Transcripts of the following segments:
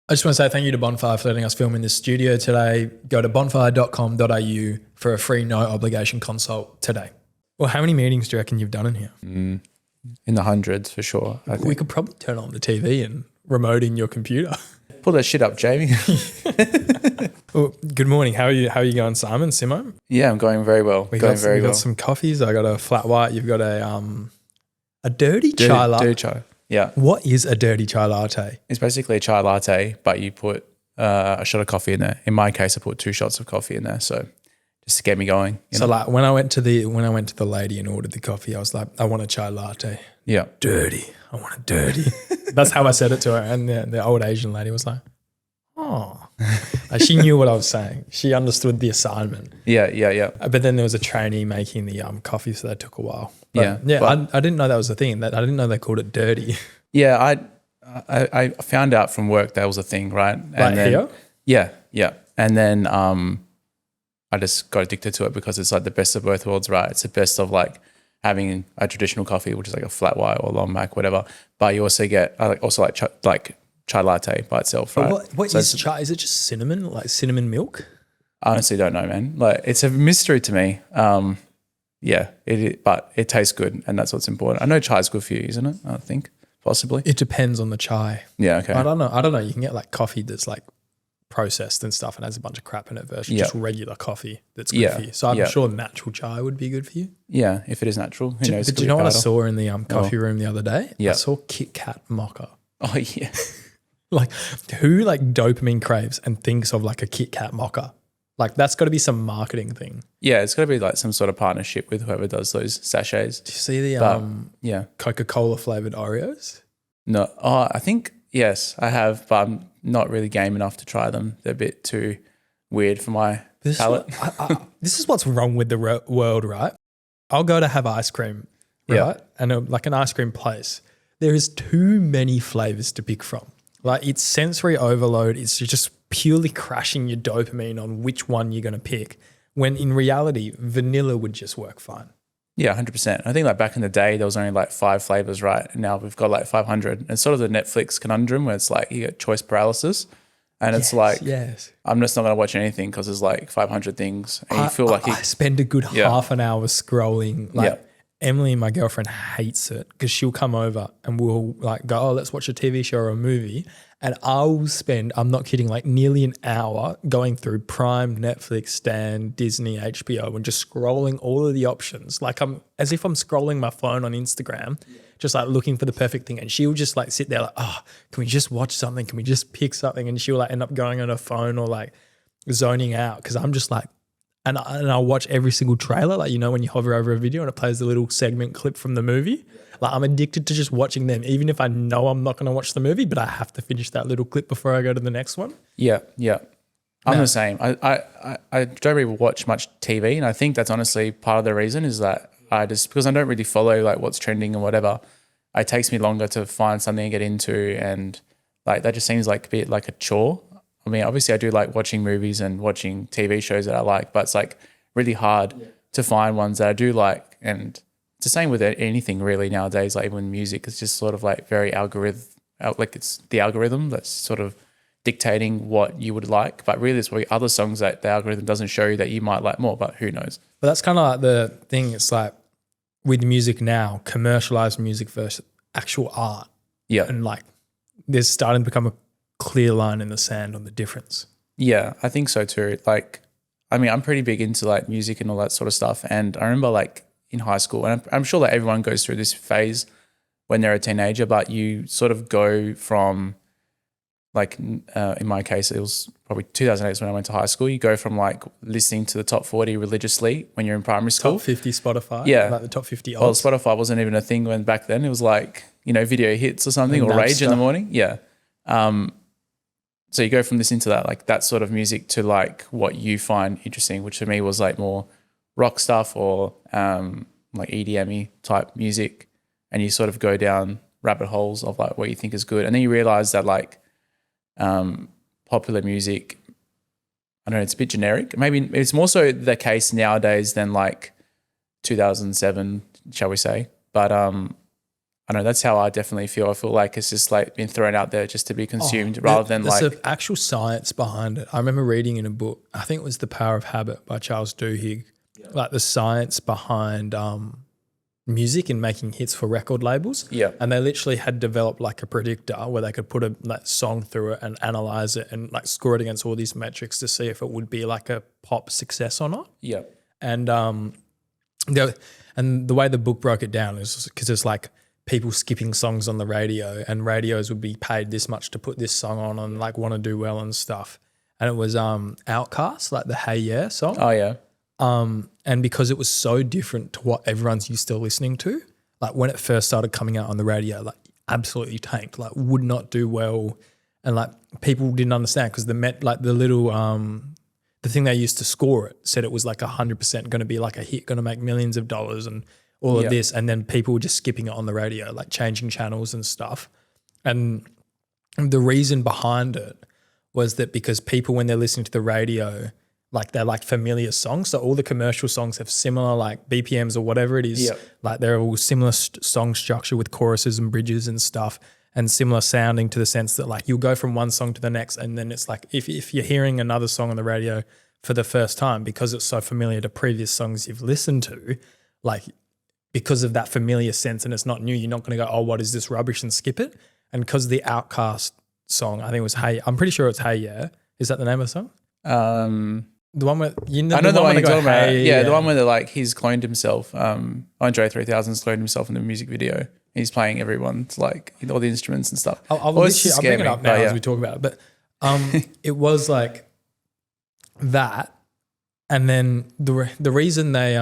I just want to say thank you to Bonfire for letting us film in this studio today. Go to bonfire.com.au for a free no obligation consult today. Well, how many meetings do you reckon you've done in here? In the hundreds for sure. I think. We could probably turn on the TV and remote in your computer. Pull that shit up, Jamie. Well, good morning. How are you going, Simon? Simo? Yeah, I'm going very well. We got some coffees. I got a flat white. You've got a dirty chai latte. Dirty chai. Yeah. What is a dirty chai latte? It's basically a chai latte, but you put a shot of coffee in there. In my case, I put 2 shots of coffee in there. So just to get me going. So like when I went to the lady and ordered the coffee, I was like, I want a chai latte. Yeah. Dirty. I want it dirty. That's how I said it to her. And the old Asian lady was like, oh. Like she knew what I was saying. She understood the assignment. Yeah. But then there was a trainee making the coffee, so that took a while. But yeah. I didn't know that was a thing. I didn't know they called it dirty. Yeah, I found out from work that was a thing, right? And then, here? Yeah. And then I just got addicted to it because it's like the best of both worlds, right? It's the best of like having a traditional coffee, which is like a flat white or long mac, whatever. But you also get chai latte by itself, right? What is chai? Is it just cinnamon, like cinnamon milk? I honestly don't know, man. Like it's a mystery to me. Yeah, but it tastes good, and that's what's important. I know chai is good for you, isn't it? I think possibly. It depends on the chai. Yeah, okay. I don't know. You can get like coffee that's like processed and stuff and has a bunch of crap in it versus just regular coffee that's good for you. So I'm sure natural chai would be good for you. Yeah, if it is natural. Who knows? But do you know what I saw in the coffee room the other day? Yeah. I saw Kit Kat mocha. Oh yeah. Like who like dopamine craves and thinks of like a Kit Kat mocha? Like that's got to be some marketing thing. Yeah, it's got to be like some sort of partnership with whoever does those sachets. Do you see the Coca-Cola flavored Oreos? No. Oh, I think yes, I have, but I'm not really game enough to try them. They're a bit too weird for my palate. This is what's wrong with the world, right? I'll go to have ice cream, right? And like an ice cream place, there is too many flavors to pick from. Like it's sensory overload. It's just purely crashing your dopamine on which one you're going to pick, when in reality, vanilla would just work fine. Yeah, 100%. I think like back in the day, there was only like 5 flavors, right? And now we've got like 500. And it's sort of the Netflix conundrum where it's like you get choice paralysis. And it's like, I'm just not going to watch anything because there's like 500 things. And you feel like I spend a good half an hour scrolling. Like Emily, my girlfriend, hates it because she'll come over and we'll like go, oh, let's watch a TV show or a movie. And I'll spend, I'm not kidding, like nearly an hour going through Prime, Netflix, Stan, Disney, HBO, and just scrolling all of the options. Like as if I'm scrolling my phone on Instagram, just like looking for the perfect thing. And she'll just like sit there like, oh, can we just watch something? Can we just pick something? And she'll like end up going on her phone or like zoning out because I'm just like, and I'll watch every single trailer. Like, you know, when you hover over a video and it plays a little segment clip from the movie. Like I'm addicted to just watching them, even if I know I'm not going to watch the movie, but I have to finish that little clip before I go to the next one. Yeah. I'm the same. I don't really watch much TV, and I think that's honestly part of the reason is that because I don't really follow like what's trending and whatever, it takes me longer to find something to get into, and like that just seems like a bit like a chore. I mean, obviously I do like watching movies and watching TV shows that I like, but it's like really hard to find ones that I do like. And it's the same with anything really nowadays, like even music, it's just sort of like very like it's the algorithm that's sort of dictating what you would like. But really there's probably other songs that the algorithm doesn't show you that you might like more, but who knows? But that's kind of like the thing. It's like with music now, commercialized music versus actual art. Yeah. And like there's starting to become a clear line in the sand on the difference. Yeah, I think so too. Like, I mean, I'm pretty big into like music and all that sort of stuff. And I remember like in high school, and I'm sure that everyone goes through this phase when they're a teenager, but you sort of go from like, in my case, it was probably 2008 when I went to high school. You go from like listening to the top 40 religiously when you're in primary school. Top 50 Spotify. Yeah. Like the top 50 odds. Well, Spotify wasn't even a thing when back then. It was like, you know, video hits or something, or Rage in the morning. Yeah. So you go from listening to that, like that sort of music, to like what you find interesting, which to me was like more rock stuff or like EDM-y type music. And you sort of go down rabbit holes of like what you think is good. And then you realize that like popular music, I don't know, it's a bit generic. Maybe it's more so the case nowadays than like 2007, shall we say. But I don't know, that's how I definitely feel. I feel like it's just like been thrown out there just to be consumed rather than there's like. an actual science behind it. I remember reading in a book, I think it was The Power of Habit by Charles Duhigg, like the science behind music and making hits for record labels. Yeah. And they literally had developed like a predictor where they could put a song through it and analyze it and like score it against all these metrics to see if it would be like a pop success or not. Yeah. And the way the book broke it down is because it's like people skipping songs on the radio, and radios would be paid this much to put this song on and like want to do well and stuff. And it was Outkast, like the Hey Yeah song. Oh yeah. And because it was so different to what everyone's used to listening to, like when it first started coming out on the radio, like absolutely tanked, like would not do well. And like people didn't understand because the thing they used to score it said it was like 100% going to be like a hit, going to make millions of dollars and all of this. And then people were just skipping it on the radio, like changing channels and stuff. And the reason behind it was that because people, when they're listening to the radio, like they're like familiar songs. So all the commercial songs have similar like BPMs or whatever it is. Yep. Like they're all similar song structure with choruses and bridges and stuff, and similar sounding to the sense that like you'll go from one song to the next, and then it's like if you're hearing another song on the radio for the first time, because it's so familiar to previous songs you've listened to, like because of that familiar sense and it's not new, you're not going to go, oh, what is this rubbish, and skip it. And because the Outkast song, I think it was I'm pretty sure it's Hey Yeah. Is that the name of the song? The one where I know the one you're talking about. Yeah, the one where like he's cloned himself. Andre 3000's cloned himself in the music video. He's playing everyone's like all the instruments and stuff. I'll bring it up now as we talk about it. But it was like that, and then the reason they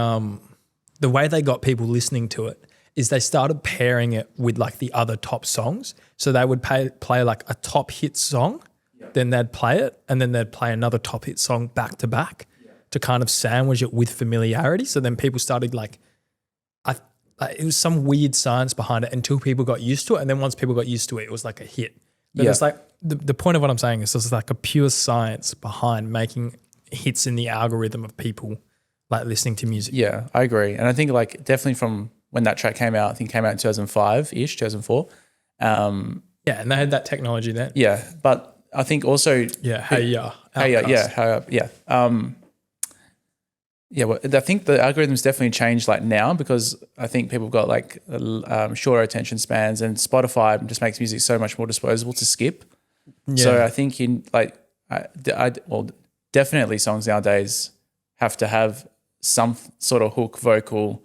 the way they got people listening to it is they started pairing it with like the other top songs. So they would play like a top hit song. Then they'd play it, and then they'd play another top hit song back to back to kind of sandwich it with familiarity. So then people started like, it was some weird science behind it until people got used to it. And then once people got used to it, it was like a hit. But it's like the point of what I'm saying is there's like a pure science behind making hits in the algorithm of people like listening to music. Yeah, I agree. And I think like definitely from when that track came out, I think it came out in 2005-ish, 2004. Yeah, and they had that technology then. Yeah, but I think also Hey Yeah. Well, I think the algorithms definitely changed like now because I think people have got like shorter attention spans, and Spotify just makes music so much more disposable to skip. Yeah. So I think definitely songs nowadays have to have some sort of hook vocal.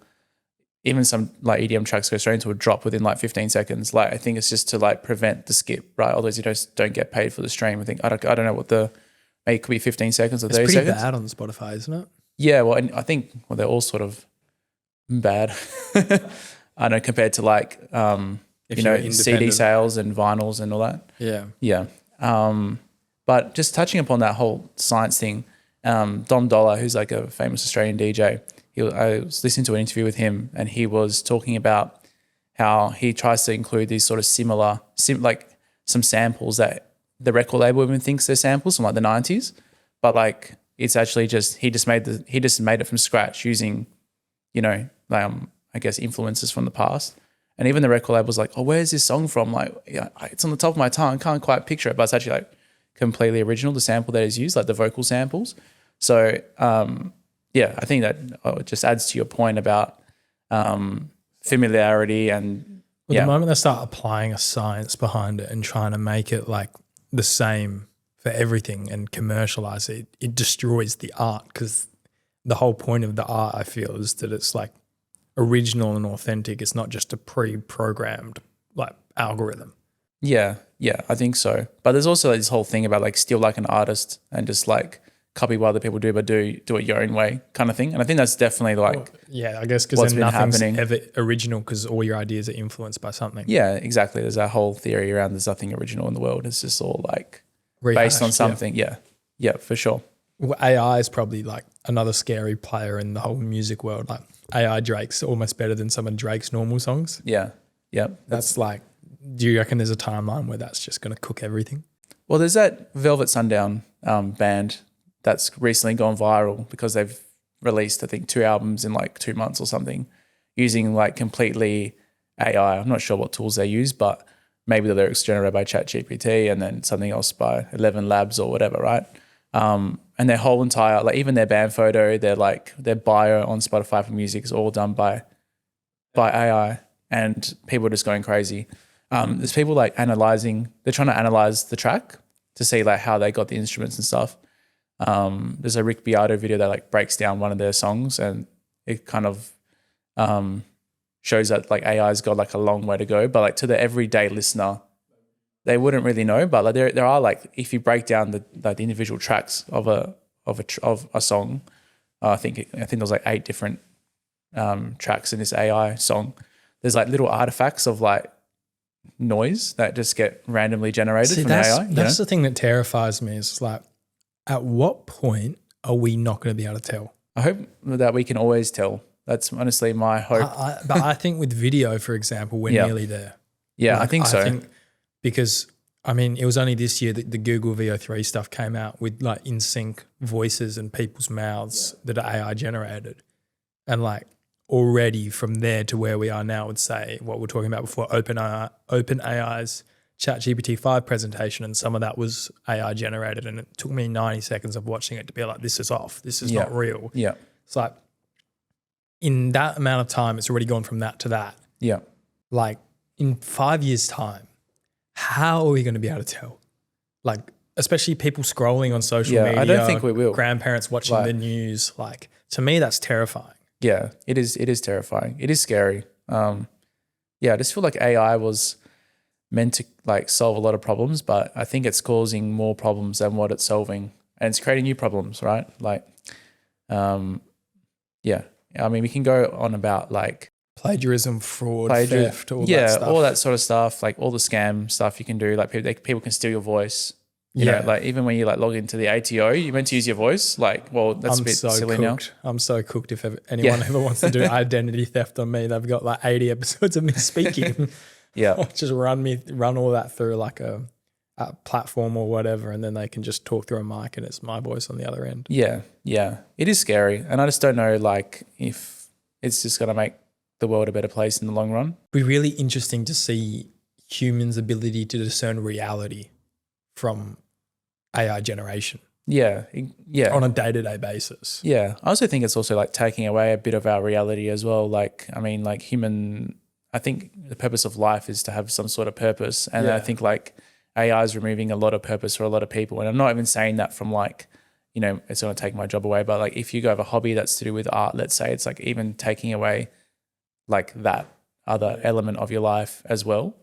Even some like EDM tracks go straight into a drop within like 15 seconds. Like I think it's just to like prevent the skip, right? Otherwise you just don't get paid for the stream. I think I don't know what maybe it could be 15 seconds or 30 seconds. It's pretty bad on Spotify, isn't it? Yeah, well, and I think they're all sort of bad. I know compared to like CD sales and vinyls and all that. Yeah. Yeah. But just touching upon that whole science thing, Dom Dollar, who's like a famous Australian DJ, I was listening to an interview with him, and he was talking about how he tries to include these sort of like some samples that the record label even thinks they're samples from like the 90s, but like it's actually just he just made it from scratch using, I guess influences from the past. And even the record label's like, oh, where's this song from? Like, yeah, it's on the top of my tongue, can't quite picture it, but it's actually like completely original, the sample that is used, like the vocal samples. So yeah, I think that it just adds to your point about familiarity and the moment they start applying a science behind it and trying to make it like the same for everything and commercialize it, it destroys the art, because the whole point of the art, I feel, is that it's like original and authentic. It's not just a pre-programmed like algorithm. Yeah, I think so. But there's also this whole thing about like steal like an artist and just like copy what other people do, but do it your own way kind of thing. And I think that's definitely like I guess because then nothing's ever original because all your ideas are influenced by something. Yeah, exactly. There's that whole theory around there's nothing original in the world. It's just all like based on something. Yeah, for sure. Well, AI is probably like another scary player in the whole music world. Like AI Drake's almost better than some of Drake's normal songs. Yeah. That's like, do you reckon there's a timeline where that's just going to cook everything? Well, there's that Velvet Sundown band that's recently gone viral because they've released, I think, 2 albums in like 2 months or something, using like completely AI. I'm not sure what tools they use, but maybe the lyrics generated by ChatGPT and then something else by 11 Labs or whatever, right? And their whole entire, like even their band photo, their bio on Spotify for music is all done by AI, and people are just going crazy. There's people like they're trying to analyze the track to see like how they got the instruments and stuff. There's a Rick Beato video that like breaks down one of their songs, and it kind of shows that like AI's got like a long way to go, but like to the everyday listener, they wouldn't really know. But like there are like, if you break down the individual tracks of a song, I think there's like 8 different tracks in this AI song. There's like little artifacts of like noise that just get randomly generated from AI. That's the thing that terrifies me, is like, at what point are we not going to be able to tell? I hope that we can always tell. That's honestly my hope. But I think with video, for example, we're nearly there. Yeah, like, I think so. Because, I mean, it was only this year that the Google VO3 stuff came out with like in sync voices and people's mouths that are AI generated. And like already from there to where we are now, I would say what we're talking about before, OpenAI's ChatGPT 5 presentation, and some of that was AI generated, and it took me 90 seconds of watching it to be like, this is off. This is not real. Yeah. It's like in that amount of time, it's already gone from that to that. Yeah. Like in 5 years' time, how are we going to be able to tell? Like, especially people scrolling on social media. I don't think we will. Grandparents watching the news. Like, to me, that's terrifying. Yeah, it is. It is terrifying. It is scary. I just feel like AI was meant to like solve a lot of problems, but I think it's causing more problems than what it's solving, and it's creating new problems, right? Like, I mean, we can go on about like plagiarism, fraud, theft, all that stuff. All that sort of stuff, like all the scam stuff you can do. Like people can steal your voice. You know, like even when you like log into the ATO, you're meant to use your voice. Like, well, that's a bit silly now. I'm so cooked. If anyone ever wants to do identity theft on me, they've got like 80 episodes of me speaking. Just run all that through like a platform or whatever, and then they can just talk through a mic and it's my voice on the other end. Yeah. It is scary, and I just don't know like if it's just going to make the world a better place in the long run. It'd be really interesting to see humans' ability to discern reality from AI generation. Yeah. On a day-to-day basis. Yeah. I also think it's also like taking away a bit of our reality as well. Like, I mean, like I think the purpose of life is to have some sort of purpose. And I think like AI is removing a lot of purpose for a lot of people. And I'm not even saying that from like, you know, it's going to take my job away. But like if you have a hobby that's to do with art, let's say, it's like even taking away like that other element of your life as well.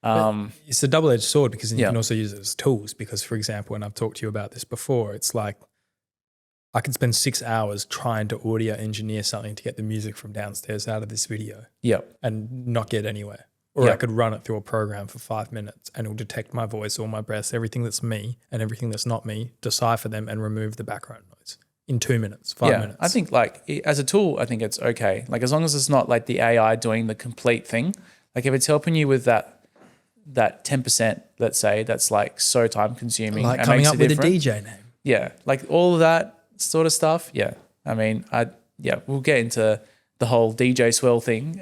It's a double-edged sword, because you can also use it as tools. Because, for example, and I've talked to you about this before, it's like I could spend 6 hours trying to audio engineer something to get the music from downstairs out of this video and not get anywhere. Or I could run it through a program for 5 minutes and it'll detect my voice, all my breaths, everything that's me and everything that's not me, decipher them and remove the background noise in 2 minutes, 5 minutes. I think like as a tool, I think it's okay. Like as long as it's not like the AI doing the complete thing. Like if it's helping you with that 10%, let's say, that's like so time consuming. Like coming up with a DJ name. Yeah. Like all of that sort of stuff. Yeah. I mean, we'll get into the whole DJ Swirl thing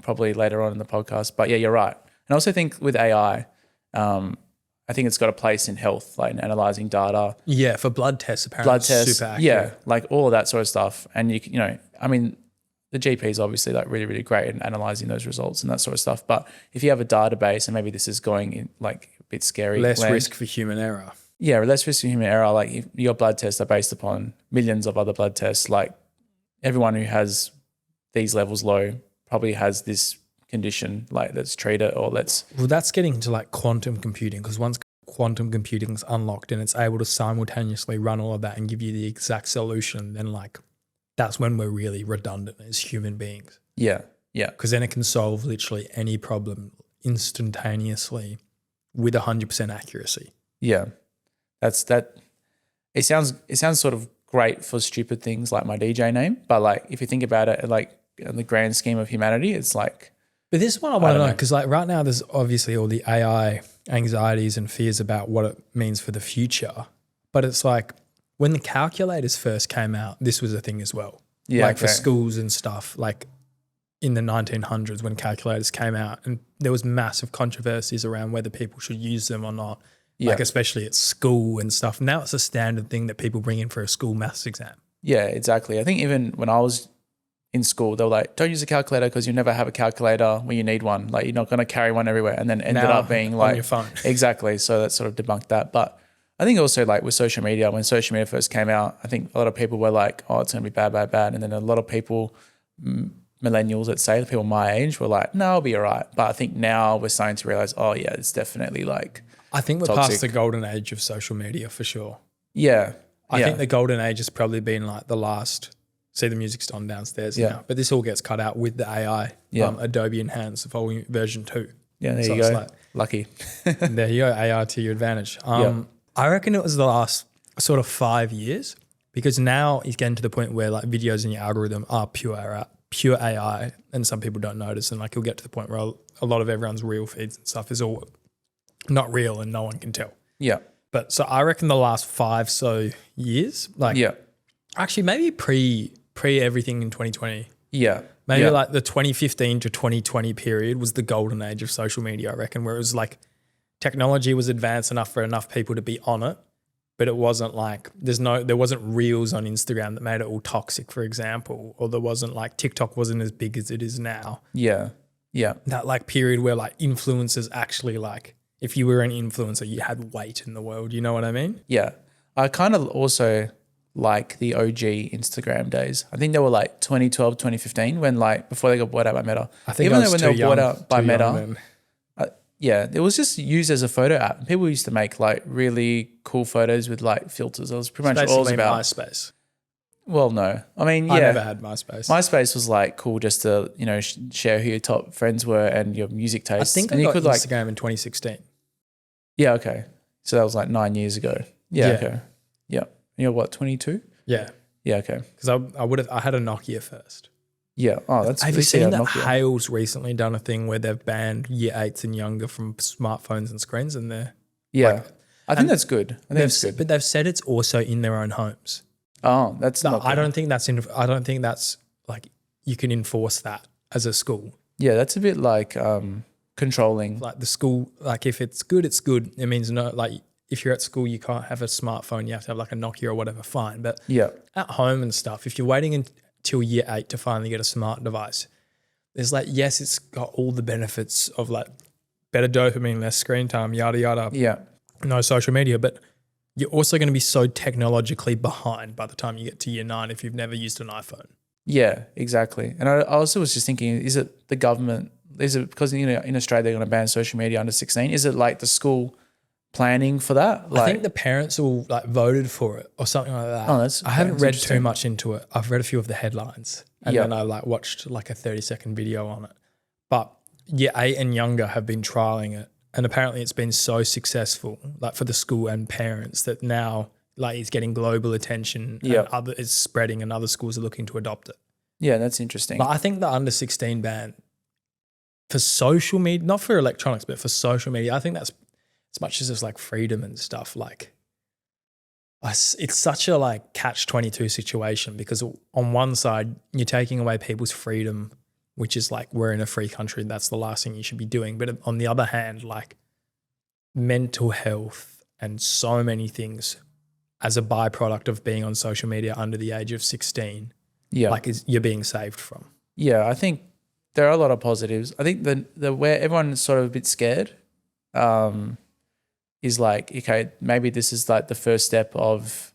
probably later on in the podcast. But yeah, you're right. And I also think with AI, I think it's got a place in health, like in analyzing data. Yeah, for blood tests, apparently. Blood tests. Super accurate. Yeah, like all of that sort of stuff. And you know, I mean, the GP is obviously like really, really great at analyzing those results and that sort of stuff. But if you have a database, and maybe this is going in like a bit scary. Less risk for human error. Yeah, less risk for human error. Like if your blood tests are based upon millions of other blood tests, like everyone who has these levels low probably has this condition, like let's treat it or let's. Well, that's getting to like quantum computing, because once quantum computing is unlocked and it's able to simultaneously run all of that and give you the exact solution, then like that's when we're really redundant as human beings. Yeah. Because then it can solve literally any problem instantaneously with 100% accuracy. Yeah. That's that. It sounds sort of great for stupid things like my DJ name, but like if you think about it, like in the grand scheme of humanity, it's like. But this one I want to know, because like right now there's obviously all the AI anxieties and fears about what it means for the future. But it's like when the calculators first came out, this was a thing as well. Yeah, like for schools and stuff. Like in the 1900s when calculators came out, and there was massive controversies around whether people should use them or not, like especially at school and stuff. Now it's a standard thing that people bring in for a school maths exam. Yeah, exactly. I think even when I was in school, they were like, don't use a calculator because you never have a calculator when you need one. Like, you're not going to carry one everywhere. And then ended up being like, on your phone. Exactly. So that sort of debunked that. But I think also like with social media, when social media first came out, I think a lot of people were like, oh, it's going to be bad, bad, bad. And then a lot of people, millennials, let's say, the people my age, were like, no, I'll be all right. But I think now we're starting to realize, oh yeah, it's definitely like I think we're toxic. past the golden age of social media for sure. Yeah. I think the golden age has probably been like the last. See, the music's on downstairs now, but this all gets cut out with the AI. Adobe Enhance volume version 2. Yeah, there you go. Like, lucky. There you go, AI to your advantage. I reckon it was the last sort of 5 years, because now it's getting to the point where like videos in your algorithm are pure AI, and some people don't notice, and like you'll get to the point where a lot of everyone's reel feeds and stuff is all not real and no one can tell. Yeah. But so I reckon the last 5 so years, like actually maybe pre everything in 2020. Yeah. Maybe like the 2015 to 2020 period was the golden age of social media, I reckon, where it was like technology was advanced enough for enough people to be on it, but it wasn't like there wasn't reels on Instagram that made it all toxic, for example, or there wasn't like TikTok wasn't as big as it is now. Yeah. Yeah. That like period where like influencers actually like, if you were an influencer, you had weight in the world. You know what I mean? Yeah. I kind of also like the OG Instagram days. I think they were like 2012, 2015 when like before they got bought out by Meta. I think even when they were bought out by Meta, it was just used as a photo app. People used to make like really cool photos with like filters. It was pretty much all it was about. MySpace. Well, no. I mean, yeah. I never had MySpace. MySpace was like cool just to, share who your top friends were and your music tastes. I think I got Instagram in 2016. Yeah, okay. So that was like 9 years ago. Yeah. Okay. Yeah. You're what, 22? Yeah. Yeah, okay. Because I had a Nokia first. Yeah. Oh, that's Have you seen that Hale's recently done a thing where they've banned year 8s and younger from smartphones and screens, and they're I think that's good. I think that's good. But they've said it's also in their own homes. Oh, that's not good. I don't think that's like you can enforce that as a school. Yeah, that's a bit like controlling. Like the school, like if it's good, it's good. It means no, like if you're at school, you can't have a smartphone. You have to have like a Nokia or whatever, fine. But at home and stuff, if you're waiting until year 8 to finally get a smart device, there's like, yes, it's got all the benefits of like better dopamine, less screen time, yada, yada. Yeah. No social media, but you're also going to be so technologically behind by the time you get to year 9 if you've never used an iPhone. Yeah, exactly. And I also was just thinking, is it the government, is it because in Australia they're going to ban social media under 16? Is it like the school planning for that? I think the parents all like voted for it or something like that. Oh, I haven't read too much into it. I've read a few of the headlines and then I like watched like a 30-second video on it. But year 8 and younger have been trialing it, and apparently it's been so successful like for the school and parents that now like it's getting global attention and it's spreading and other schools are looking to adopt it. Yeah, that's interesting. But I think the under 16 ban for social media, not for electronics, but for social media, I think that's as much as it's like freedom and stuff, like it's such a like catch-22 situation, because on one side you're taking away people's freedom, which is like we're in a free country, that's the last thing you should be doing. But on the other hand, like mental health and so many things as a byproduct of being on social media under the age of 16, like you're being saved from. Yeah, I think there are a lot of positives. I think the where everyone's sort of a bit scared is like, okay, maybe this is like the first step of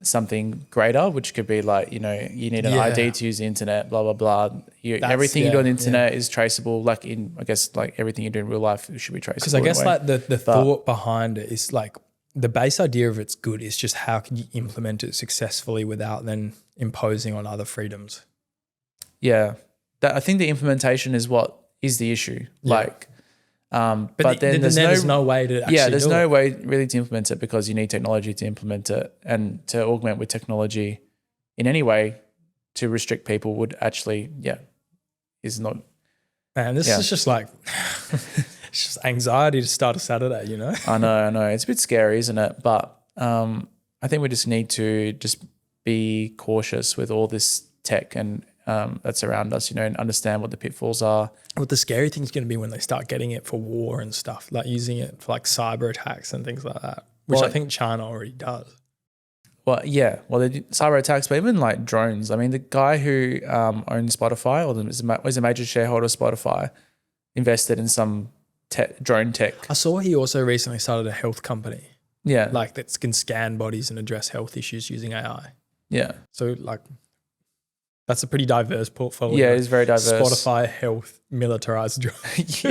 something greater, which could be like, you need an ID to use the internet, blah, blah, blah. Everything you do on the internet is traceable. Like I guess like everything you do in real life should be traceable. Because I guess like the thought behind it is like the base idea of it's good. It's just how can you implement it successfully without then imposing on other freedoms? Yeah. I think the implementation is what is the issue. Yeah. Like, but then there's no way to actually there's no way really to implement it, because you need technology to implement it, and to augment with technology in any way to restrict people would actually is not. Man, this is just like it's just anxiety to start a Saturday, I know it's a bit scary, isn't it? But I think we just need to just be cautious with all this tech and that's around us, and understand what the pitfalls are. What the scary thing is going to be when they start getting it for war and stuff, like using it for like cyber attacks and things like that, which I think China already does. Well, yeah. Well, they do cyber attacks, but even like drones. I mean, the guy who owns Spotify or was a major shareholder of Spotify invested in some drone tech. I saw he also recently started a health company. Yeah. Like that can scan bodies and address health issues using AI. Yeah. So like that's a pretty diverse portfolio. Yeah, it's very diverse. Spotify, health, militarized drones.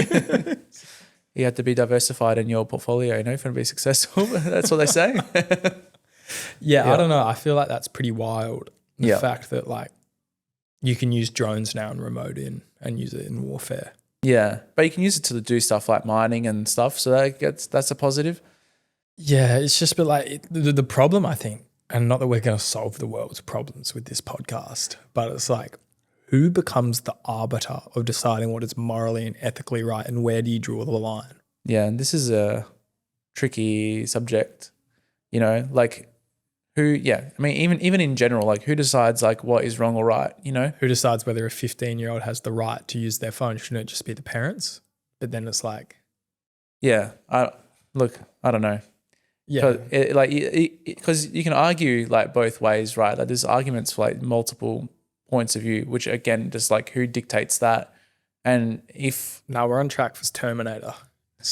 You have to be diversified in your portfolio, if you want to be successful. That's what they say. Yeah, I don't know. I feel like that's pretty wild. The fact that like you can use drones now and remote in and use it in warfare. Yeah, but you can use it to do stuff like mining and stuff. So that's a positive. Yeah, it's just but like the problem, I think, and not that we're going to solve the world's problems with this podcast, but it's like who becomes the arbiter of deciding what is morally and ethically right and where do you draw the line? Yeah, and this is a tricky subject, like who, I mean, even in general, like who decides like what is wrong or right, Who decides whether a 15-year-old has the right to use their phone? Shouldn't it just be the parents? But then it's like... Yeah, I don't know. Yeah. Because you can argue like both ways, right? Like there's arguments for like multiple points of view, which again, just like who dictates that? And if... Now we're on track for Terminator.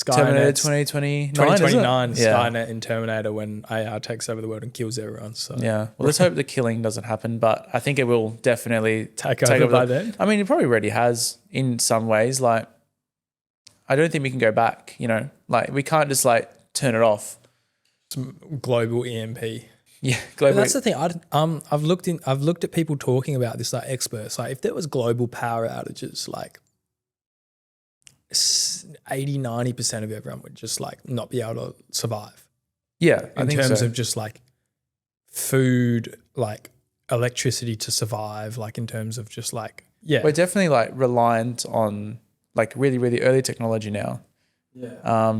Terminator 2029, 2029, Skynet in Terminator when AI takes over the world and kills everyone. So yeah, well, let's hope the killing doesn't happen, but I think it will definitely take over by then. I mean, it probably already has in some ways. Like, I don't think we can go back. Like we can't just like turn it off. Some global EMP. Yeah, global. But that's the thing. I've looked at people talking about this, like experts. Like, if there was global power outages, like 80-90% of everyone would just like not be able to survive. Yeah, in terms of just like food, like electricity to survive, like in terms of just like we're definitely like reliant on like really really early technology now. Yeah.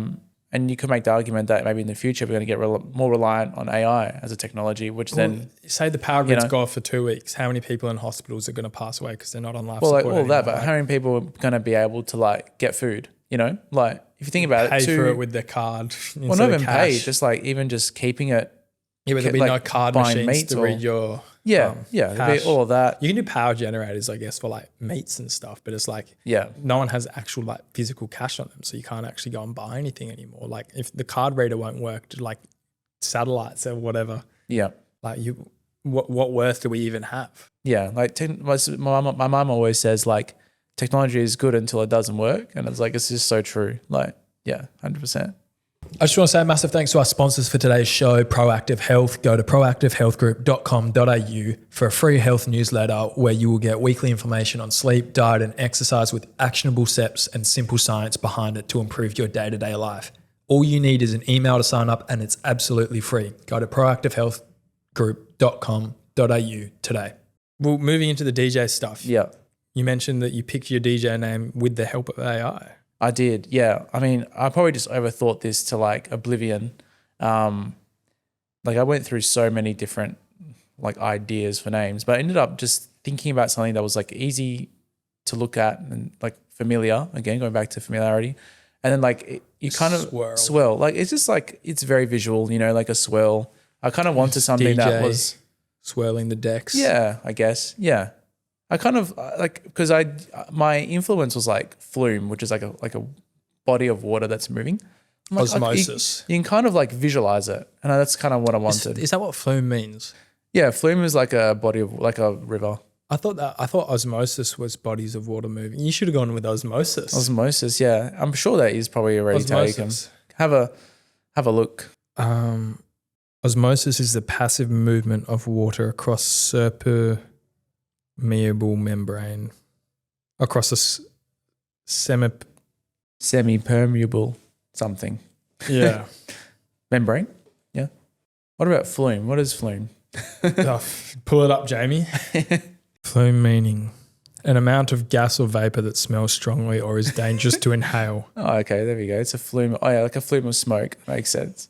And you could make the argument that maybe in the future we're going to get more reliant on AI as a technology, which then... Say the power grid's gone for 2 weeks. How many people in hospitals are going to pass away because they're not on life support like all anymore, that, but how many people are going to be able to like get food, Like if you think about pay for it with their card. Well, not even pay, just like even just keeping it... Yeah, but there'll be no card machines to read your... there'll be all of that. You can do power generators, I guess, for like meats and stuff, but it's like no one has actual like physical cash on them, so you can't actually go and buy anything anymore. Like if the card reader won't work to like satellites or whatever, like what worth do we even have? Yeah, like my mum always says like technology is good until it doesn't work, and it's like it's just so true. Like 100%. I just want to say a massive thanks to our sponsors for today's show, Proactive Health. Go to proactivehealthgroup.com.au for a free health newsletter where you will get weekly information on sleep, diet and exercise with actionable steps and simple science behind it to improve your day-to-day life. All you need is an email to sign up and it's absolutely free. Go to proactivehealthgroup.com.au today. Well, moving into the DJ stuff. Yeah. You mentioned that you picked your DJ name with the help of AI. I did, yeah. I mean, I probably just overthought this to like oblivion. Like I went through so many different like ideas for names, but I ended up just thinking about something that was like easy to look at and like familiar, again, going back to familiarity. And then like you kind of swirl. Like it's just like, it's very visual, like a swirl. I kind of wanted something DJ that was swirling the decks. Yeah, I guess. Yeah. I kind of like, because my influence was like flume, which is like a body of water that's moving. Like, osmosis. You can kind of like visualize it, and that's kind of what I wanted. Is that what flume means? Yeah, flume is like a body of like a river. I thought osmosis was bodies of water moving. You should have gone with osmosis. Osmosis, yeah. I'm sure that is probably already taken. Have a look. Osmosis is the passive movement of water across permeable membrane, across a semi-permeable something. Yeah. Membrane? Yeah. What about flume? What is flume? Pull it up, Jamie. Flume meaning an amount of gas or vapor that smells strongly or is dangerous to inhale. Oh, okay. There we go. It's a flume. Oh, yeah, like a flume of smoke. Makes sense.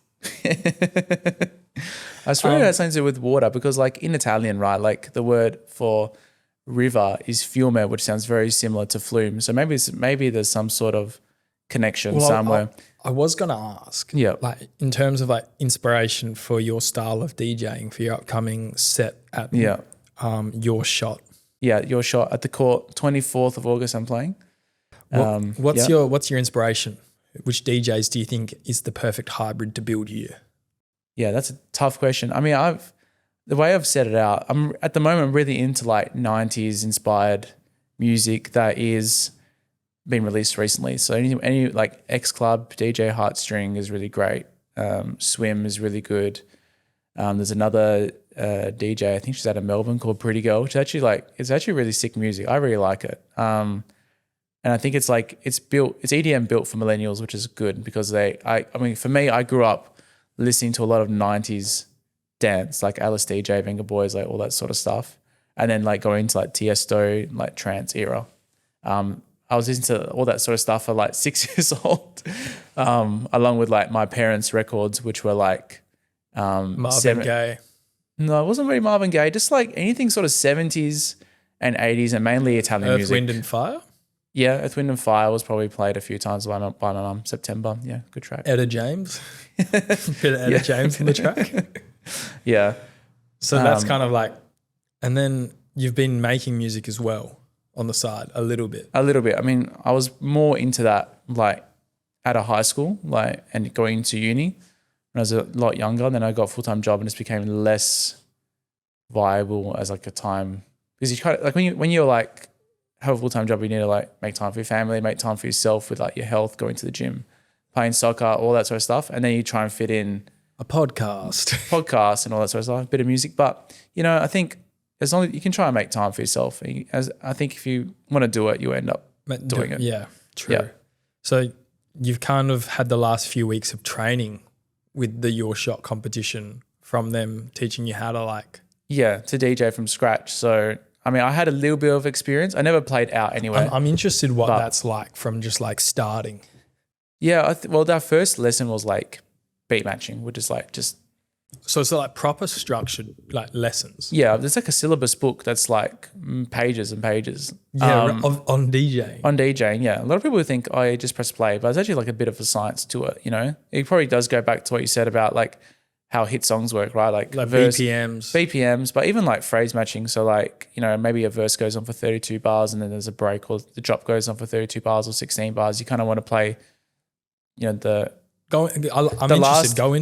I swear it has something to do with water because like in Italian, right, like the word for river is Fiume, which sounds very similar to Flume. So maybe there's some sort of connection somewhere. I was going to ask, Yeah. like in terms of like inspiration for your style of DJing for your upcoming set at Your Shot. Yeah, Your Shot at the Court, 24th of August I'm playing. What's your inspiration? Which DJs do you think is the perfect hybrid to build you? Yeah, that's a tough question. I mean, the way I've set it out, I'm at the moment I'm really into like 90s inspired music that is been released recently. So any like X Club, DJ Heartstring is really great. Swim is really good. There's another DJ, I think she's out of Melbourne, called Pretty Girl, which it's actually really sick music. I really like it. And I think it's EDM built for millennials, which is good because I mean, for me, I grew up listening to a lot of 90s dance, like Alice DJ, Venga Boys, like all that sort of stuff. And then like going into like Tiesto, like trance era. I was listening to all that sort of stuff at like 6 years old, along with like my parents' records, which were like Marvin Gaye. No, it wasn't really Marvin Gaye, just like anything sort of 70s and 80s and mainly Italian music. Earth, Wind and Fire? Yeah, Earth, Wind and Fire was probably played a few times by my mum. September, yeah, good track. Etta James? Bit of Etta James in the track? Yeah. So that's kind of like, and then you've been making music as well on the side a little bit. A little bit. I mean, I was more into that like out of high school, like, and going into uni when I was a lot younger. Then I got a full-time job and it became less viable as like a time, because you kind of like when you're like have a full-time job, you need to like make time for your family, make time for yourself with like your health, going to the gym, playing soccer, all that sort of stuff. And then you try and fit in a podcast and all that sort of stuff, a bit of music. But, you know, I think as long as you can try and make time for yourself, I think if you want to do it, you end up doing it. Yeah, true. Yeah. So you've kind of had the last few weeks of training with the Your Shot competition from them teaching you how to like... Yeah, to DJ from scratch. So, I mean, I had a little bit of experience. I never played out anyway. I'm interested what that's like from just like starting. Yeah, well, that first lesson was like beat matching, which is like just... So it's like proper structured like lessons. Yeah, there's like a syllabus book that's like pages and pages. Yeah, on DJing. On DJing, yeah. A lot of people think, oh, you just press play, but it's actually like a bit of a science to it, you know? It probably does go back to what you said about like how hit songs work, right? Like BPMs, but even like phrase matching. So like, you know, maybe a verse goes on for 32 bars and then there's a break, or the drop goes on for 32 bars or 16 bars. You kind of want to play, you know, the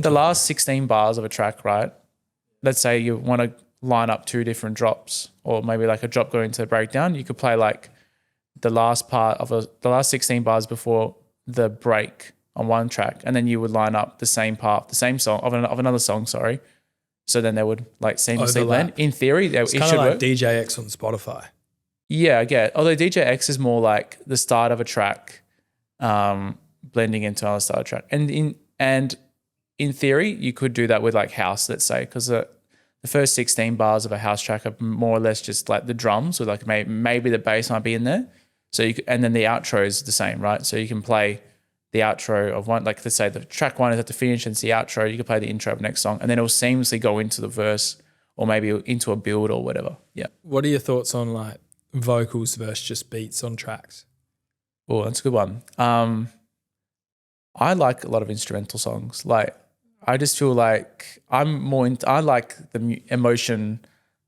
last 16 bars of a track, right? Let's say you want to line up two different drops, or maybe like a drop going to a breakdown. You could play like the last 16 bars before the break on one track, and then you would line up the same song of another song. Sorry, so then they would like seamlessly blend. In theory, it should like work. DJ X on Spotify. Yeah, I get it. Although DJ X is more like the start of a track, blending into another start of track, and in theory, you could do that with like house, let's say, because the first 16 bars of a house track are more or less just like the drums, or like maybe the bass might be in there. So and then the outro is the same, right? So you can play the outro of one, like let's say the track one is at the finish and it's the outro. You can play the intro of the next song, and then it'll seamlessly go into the verse or maybe into a build or whatever. Yeah. What are your thoughts on like vocals versus just beats on tracks? Oh, that's a good one. I like a lot of instrumental songs. Like, I just feel like I like the emotion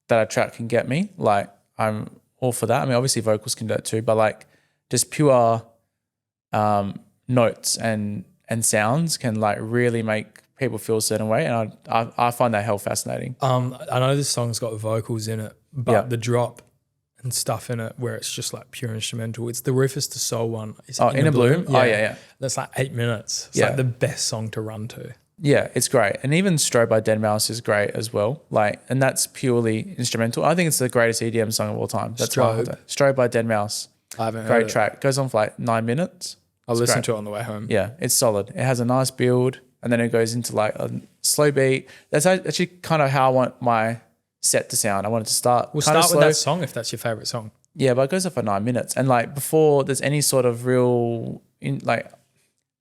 that a track can get me. Like, I'm all for that. I mean, obviously vocals can do it too, but like just pure notes and sounds can like really make people feel a certain way. And I find that hell fascinating. I know this song's got vocals in it, but the drop and stuff in it where it's just like pure instrumental. It's the Rufus the Soul one. In a Bloom? Yeah. Oh, yeah. That's like 8 minutes. It's like the best song to run to. Yeah, it's great. And even Strobe by Deadmau5 is great as well. Like, and that's purely instrumental. I think it's the greatest EDM song of all time. That's Strobe by Deadmau5. I haven't heard Great it. track. Goes on for like 9 minutes. I'll listen to it on the way home. Yeah, it's solid. It has a nice build, and then it goes into like a slow beat. That's actually kind of how I want my set to sound. I want it to start. We'll start with that song if that's your favorite song. Yeah, but it goes on for 9 minutes. And like before there's any sort of real,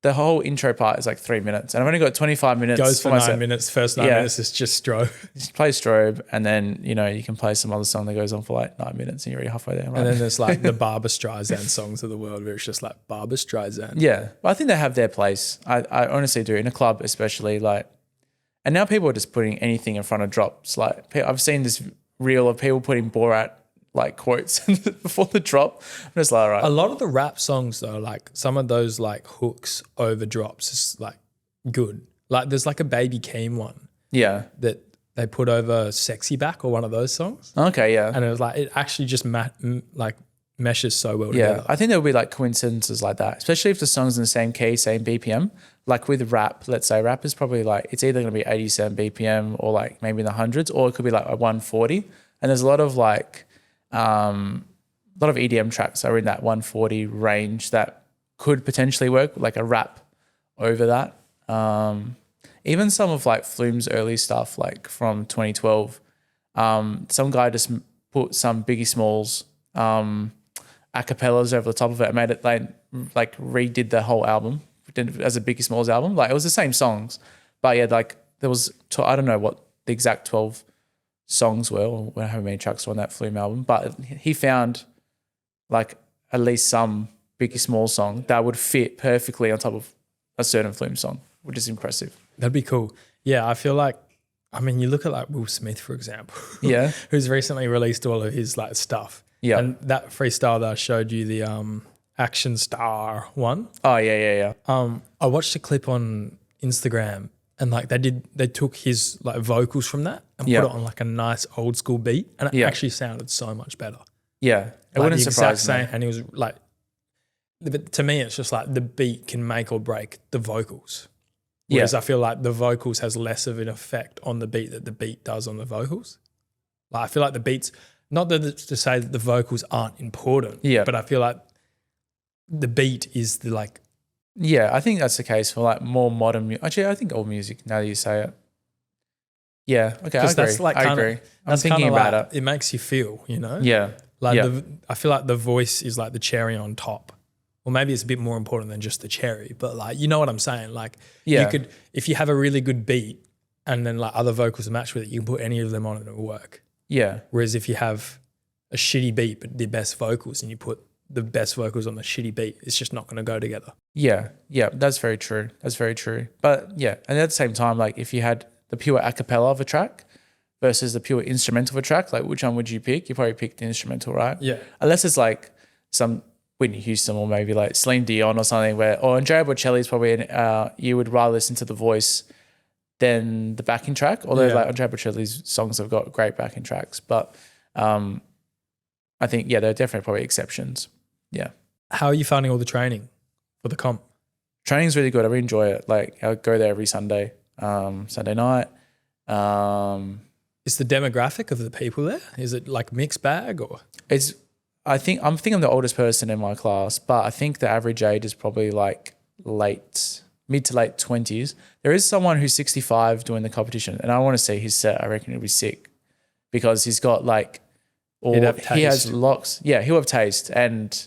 the whole intro part is like 3 minutes, and I've only got 25 minutes. Goes for 9 minutes. First 9 minutes is just strobe. Just play strobe, and then you can play some other song that goes on for like 9 minutes, and you're already halfway there. Right? And then there's like the Barbra Streisand songs of the world, where it's just like Barbra Streisand. Yeah, but I think they have their place. I honestly do, in a club especially. Like, and now people are just putting anything in front of drops. Like, I've seen this reel of people putting Borat like quotes before the drop. I'm just like, all right. A lot of the rap songs though, like some of those like hooks over drops is like good. Like there's like a Baby Keem one. Yeah. That they put over Sexy Back or one of those songs. Okay, yeah. And it was like, it actually just like meshes so well together. I think there will be like coincidences like that, especially if the song's in the same key, same BPM. Like with rap, let's say rap is probably like, it's either going to be 87 BPM or like maybe in the hundreds, or it could be like a 140. And there's a lot of like, EDM tracks are in that 140 range that could potentially work, like a rap over that. Even some of like Flume's early stuff, like from 2012, some guy just put some Biggie Smalls acapellas over the top of it and made it like redid the whole album as a Biggie Smalls album. Like it was the same songs, but yeah, like there was I don't know what the exact 12 songs were, or how many tracks were on that Flume album, but he found like at least some Biggie Smalls song that would fit perfectly on top of a certain Flume song, which is impressive. That'd be cool. Yeah, I feel like, I mean, you look at like Will Smith, for example, yeah, who's recently released all of his like stuff. Yeah. And that freestyle that I showed you, the Action Star one. Oh, yeah. I watched a clip on Instagram and like they took his like vocals from that and put it on like a nice old school beat, and it actually sounded so much better. Yeah. It like wouldn't surprise me. And he was like, but to me, it's just like the beat can make or break the vocals. Whereas I feel like the vocals has less of an effect on the beat that the beat does on the vocals. Like I feel like the beats, not that it's to say that the vocals aren't important, but I feel like the beat is the like. Yeah, I think that's the case for like more modern music. Actually, I think all music, now that you say it. Yeah, okay, I agree. That's like I agree. I'm thinking about like, it makes you feel, you know? Yeah. Like I feel like the voice is like the cherry on top. Or maybe it's a bit more important than just the cherry, but like, you know what I'm saying? Like you could, if you have a really good beat and then like other vocals match with it, you can put any of them on and it'll work. Yeah. Whereas if you have a shitty beat but the best vocals and you put the best vocals on the shitty beat, it's just not going to go together. Yeah, that's very true. That's very true. But yeah, and at the same time, like if you had the pure a cappella of a track versus the pure instrumental of a track, like which one would you pick? You probably pick the instrumental, right? Yeah. Unless it's like some Whitney Houston or maybe like Celine Dion or something or Andrea Bocelli's probably you would rather listen to the voice than the backing track, although like Andrea Bocelli's songs have got great backing tracks. But I think, there are definitely probably exceptions. Yeah. How are you finding all the training for the comp? Training's really good. I really enjoy it. Like I go there every Sunday, Sunday night. Is the demographic of the people there? Is it like mixed bag or? I think I'm the oldest person in my class, but I think the average age is probably like mid to late 20s. There is someone who's 65 doing the competition, and I want to see his set. I reckon it'll be sick because he's got like, he has locks. Yeah, he'll have taste, and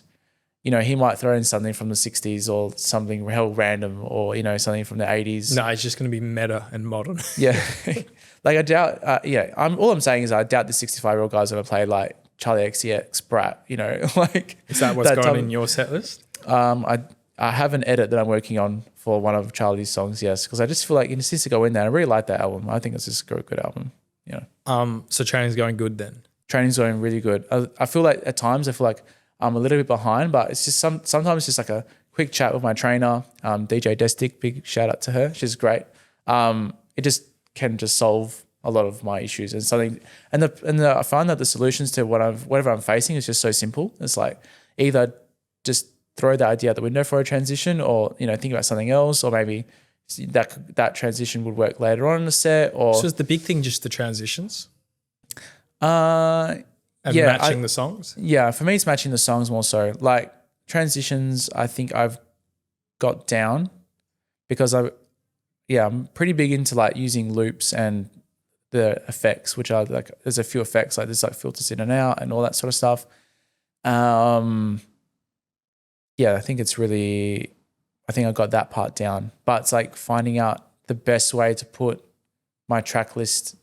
he might throw in something from the 60s or something hell random, or something from the 80s. No, it's just going to be meta and modern. Yeah, like I doubt. All I'm saying is I doubt the 65-year-old guy's going to play like Charlie XCX Brat, like. Is that what's going in your set list? I have an edit that I'm working on for one of Charlie's songs, yes, because I just feel like it needs to go in there. I really like that album. I think it's just a good album, So training's going good then? Training's going really good. I feel like at times I'm a little bit behind, but it's just sometimes it's just like a quick chat with my trainer, DJ Destic, big shout out to her. She's great. It just can just solve a lot of my issues and something. And I find that the solutions to whatever I'm facing is just so simple. It's like either just throw the idea out the window for a transition, or think about something else, or maybe that transition would work later on in the set. Or so is the big thing just the transitions? And matching the songs? Yeah, for me it's matching the songs more so. Like transitions, I think I've got down because I'm pretty big into like using loops and the effects, which are like, there's a few effects, like there's like filters in and out and all that sort of stuff. I think think I got that part down. But it's like finding out the best way to put my track set list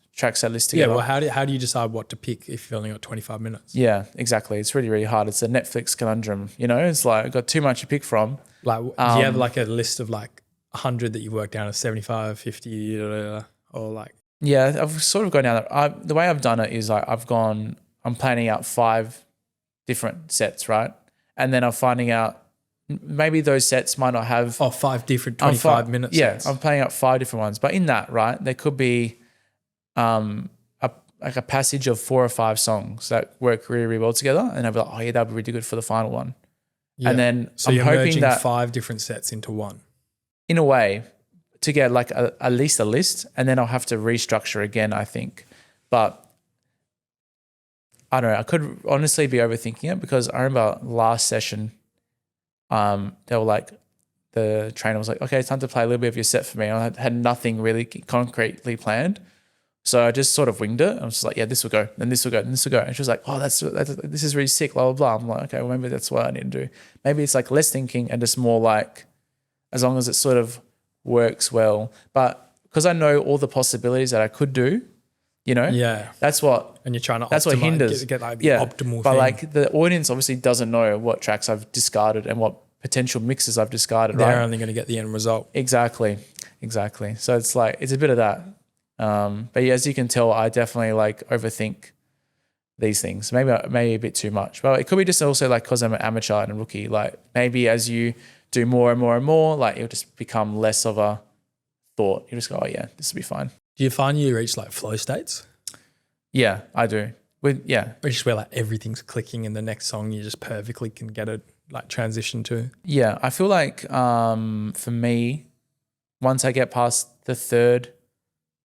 together. Yeah, well, how do you decide what to pick if you've only got 25 minutes? Yeah, exactly. It's really, really hard. It's a Netflix conundrum, you know? It's like I've got too much to pick from. Like, do you have like a list of like 100 that you work down to 75, 50, or like? Yeah, I've sort of gone down that. The way I've done it is like I'm planning out 5 different sets, right? And then I'm finding out maybe those sets might not have 5 different 25 minute sets. Yeah, I'm planning out 5 different ones. But in that, right, there could be a passage of 4 or 5 songs that work really, really well together. And I'll be like, oh yeah, that'll be really good for the final one. Yeah. And then so you're merging 5 different sets into one. In a way, to get like at least a list, and then I'll have to restructure again, I think. But I don't know. I could honestly be overthinking it because I remember last session, they were like, the trainer was like, okay, it's time to play a little bit of your set for me. I had nothing really concretely planned. So I just sort of winged it. I was just like, yeah, this will go, then this will go, then this will go. And she was like, oh, this is really sick, blah, blah, blah. I'm like, okay, well, maybe that's what I need to do. Maybe it's like less thinking and just more like, as long as it sort of works well. But because I know all the possibilities that I could do, you know, that's what, and you're trying to that's what hinders. Get like the optimal but thing. Like the audience obviously doesn't know what tracks I've discarded and what potential mixes I've discarded. They're only going to get the end result. Exactly. So it's like, it's a bit of that. But yeah, as you can tell, I definitely like overthink these things. Maybe a bit too much. But it could be just also like because I'm an amateur and a rookie. Like maybe as you do more and more and more, like it'll just become less of a thought. You just go, oh yeah, this will be fine. Do you find you reach like flow states? Yeah, I do. Which is where like everything's clicking and the next song you just perfectly can get it like transition to. Yeah, I feel like for me, once I get past the third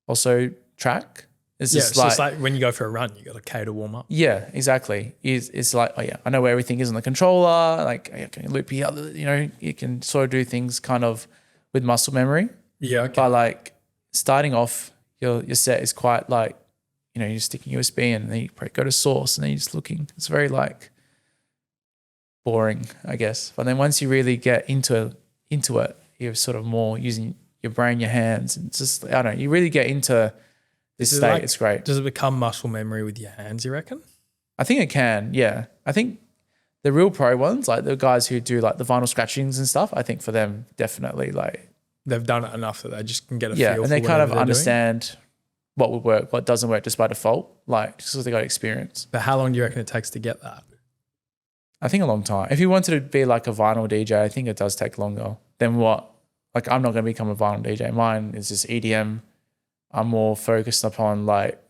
also track, it's just like when you go for a run, you got a K to warm up. Yeah, exactly. It's like, oh yeah, I know where everything is on the controller. Like you can loop here, you know, you can sort of do things kind of with muscle memory. Yeah, okay. But like starting off, your set is quite like, you know, you're sticking USB in and then you go to source and then you're just looking. It's very like boring, I guess. But then once you really get into it, you're sort of more using your brain, your hands, and just, I don't know, you really get into this state. It's great. Does it become muscle memory with your hands, you reckon? I think it can, yeah. I think the real pro ones, like the guys who do like the vinyl scratchings and stuff, I think for them, definitely like they've done it enough that they just can get a feel for and they kind of understand doing. What would work, what doesn't work just by default, like just because they got experience. But how long do you reckon it takes to get that? I think a long time. If you wanted to be like a vinyl DJ, I think it does take longer than what, like I'm not going to become a vinyl DJ. Mine is just EDM. I'm more focused upon like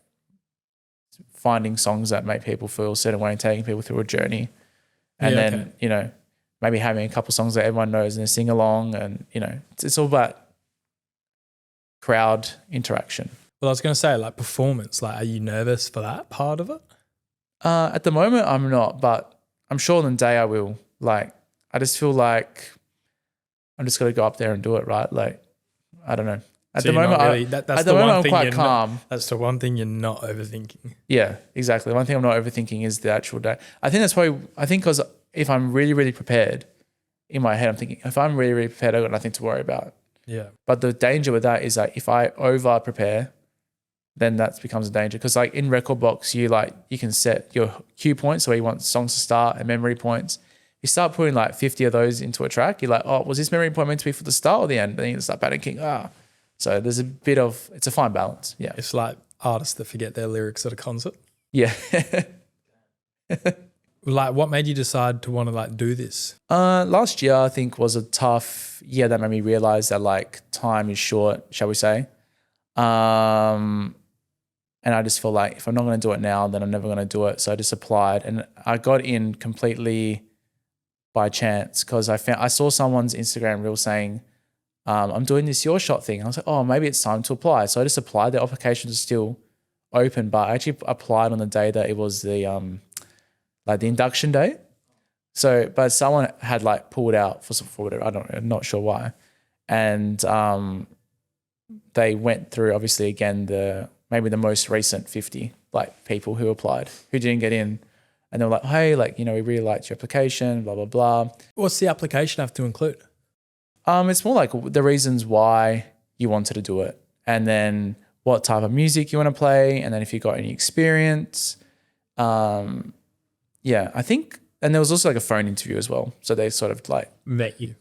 finding songs that make people feel a certain way and taking people through a journey. And then, you know, maybe having a couple songs that everyone knows and they sing along, and, you know, it's all about crowd interaction. Well, I was going to say, like performance, like are you nervous for that part of it? At the moment, I'm not, but I'm sure on the day I will. Like, I just feel like I'm just got to go up there and do it, right? Like, I don't know. At the moment, I'm quite calm. That's the one thing you're not overthinking. Yeah, exactly. The one thing I'm not overthinking is the actual day. I think that's why, because if I'm really, really prepared, in my head, I'm thinking, if I'm really, really prepared, I've got nothing to worry about. Yeah. But the danger with that is that if I over prepare, then that becomes a danger. Because like in Record Box, you can set your cue points where you want songs to start and memory points. You start putting like 50 of those into a track, you're like, oh, was this memory point meant to be for the start or the end? Then you start panicking. So there's a bit of, it's a fine balance. Yeah. It's like artists that forget their lyrics at a concert. Yeah. Like what made you decide to want to like do this? Last year I think was a tough year that made me realize that like time is short, shall we say. And I just feel like if I'm not going to do it now, then I'm never going to do it. So I just applied and I got in completely by chance because I saw someone's Instagram reel saying, I'm doing this Your Shot thing. I was like, oh, maybe it's time to apply. So I just applied. The application is still open, but I actually applied on the day that it was the like the induction day. So, but someone had like pulled out for whatever, I'm not sure why. And they went through obviously again maybe the most recent 50 like people who applied who didn't get in. And they were like, hey, like, you know, we really liked your application, blah, blah, blah. What's the application have to include? It's more like the reasons why you wanted to do it, and then what type of music you want to play, and then if you got any experience. Yeah, I think, and there was also like a phone interview as well. So they sort of like Met you.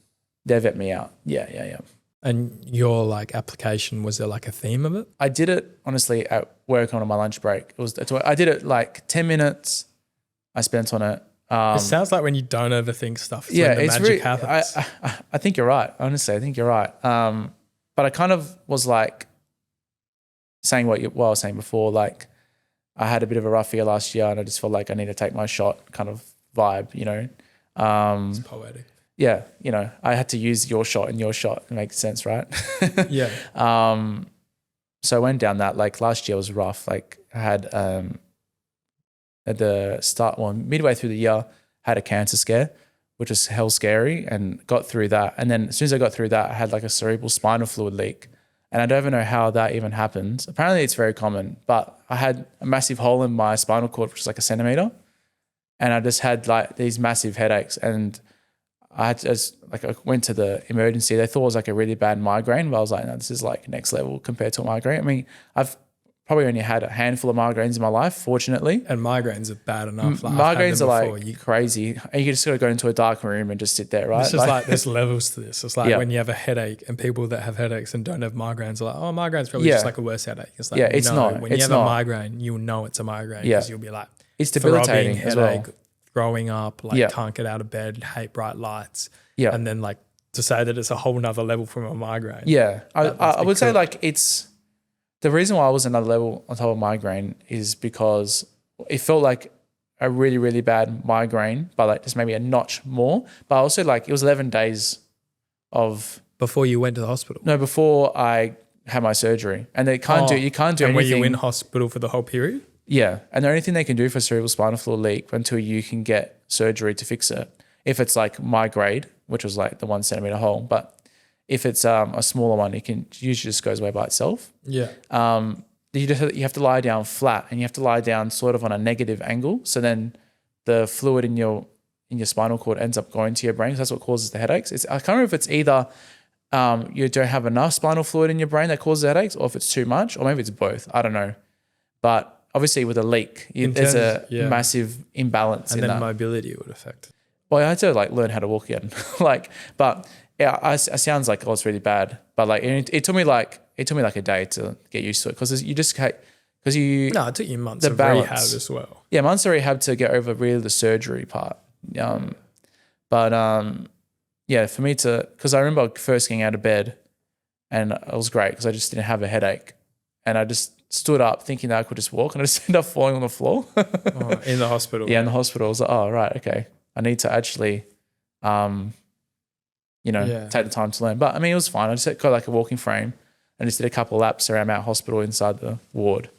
They vet me out. Yeah. And your like application, was there like a theme of it? I did it honestly at work on my lunch break. I did it like 10 minutes. I spent on it. It sounds like when you don't overthink stuff, it's Yeah, when the it's magic really, happens. I think you're right. Honestly, I think you're right. But I kind of was like saying what I was saying before. Like I had a bit of a rough year last year, and I just felt like I need to take my shot, kind of vibe. It's poetic. Yeah, I had to use your shot and your shot. It makes sense, right? Yeah. So I went down that. Like last year was rough. Like I had at the start, midway through the year, had a cancer scare, which was hell scary, and got through that. And then as soon as I got through that, I had like a cerebral spinal fluid leak. And I don't even know how that even happens. Apparently it's very common, but I had a massive hole in my spinal cord, which is like 1 centimeter. And I just had like these massive headaches, and I went to the emergency. They thought it was like a really bad migraine, but I was like, no, this is like next level compared to a migraine. I mean, I've probably only had a handful of migraines in my life, fortunately. And migraines are bad enough. Like, migraines are like crazy. And you just got to go into a dark room and just sit there, right? It's just like there's levels to this. It's like when you have a headache, and people that have headaches and don't have migraines are like, oh, migraines probably just like a worse headache. It's like, it's not. When you have a migraine, you'll know it's a migraine because you'll be like, it's debilitating as well. Headache, throwing up, like can't get out of bed, hate bright lights. Yeah. And then like to say that it's a whole nother level from a migraine. Yeah. I would say like it's the reason why I was another level on top of migraine is because it felt like a really, really bad migraine, but like just maybe a notch more. But also like it was 11 days of before you went to the hospital. No, before I had my surgery. And you can't do anything. And were you in hospital for the whole period? Yeah. And the only thing they can do for cerebral spinal fluid leak until you can get surgery to fix it, if it's like my grade, which was like the 1 centimeter hole, but if it's a smaller one, it can usually just goes away by itself. Yeah. You have to lie down flat, and you have to lie down sort of on a negative angle. So then the fluid in your spinal cord ends up going to your brain. So that's what causes the headaches. I can't remember if it's either you don't have enough spinal fluid in your brain that causes headaches, or if it's too much, or maybe it's both. I don't know. But obviously with a leak, there's a massive imbalance and in then that. Mobility would affect. Well, I had to like learn how to walk again. But yeah, it sounds like it's really bad. But like it took me like a day to get used to it, because you just no, it took you months of rehab as well. Yeah, months of rehab to get over really the surgery part. Yeah, for me because I remember first getting out of bed, and it was great because I just didn't have a headache, and I just stood up thinking that I could just walk, and I just ended up falling on the floor. In the hospital. Yeah, in the hospital. I was like, oh, right, okay. I need to actually, take the time to learn. But I mean, it was fine. I just got like a walking frame and just did a couple of laps around Mount Hospital inside the ward.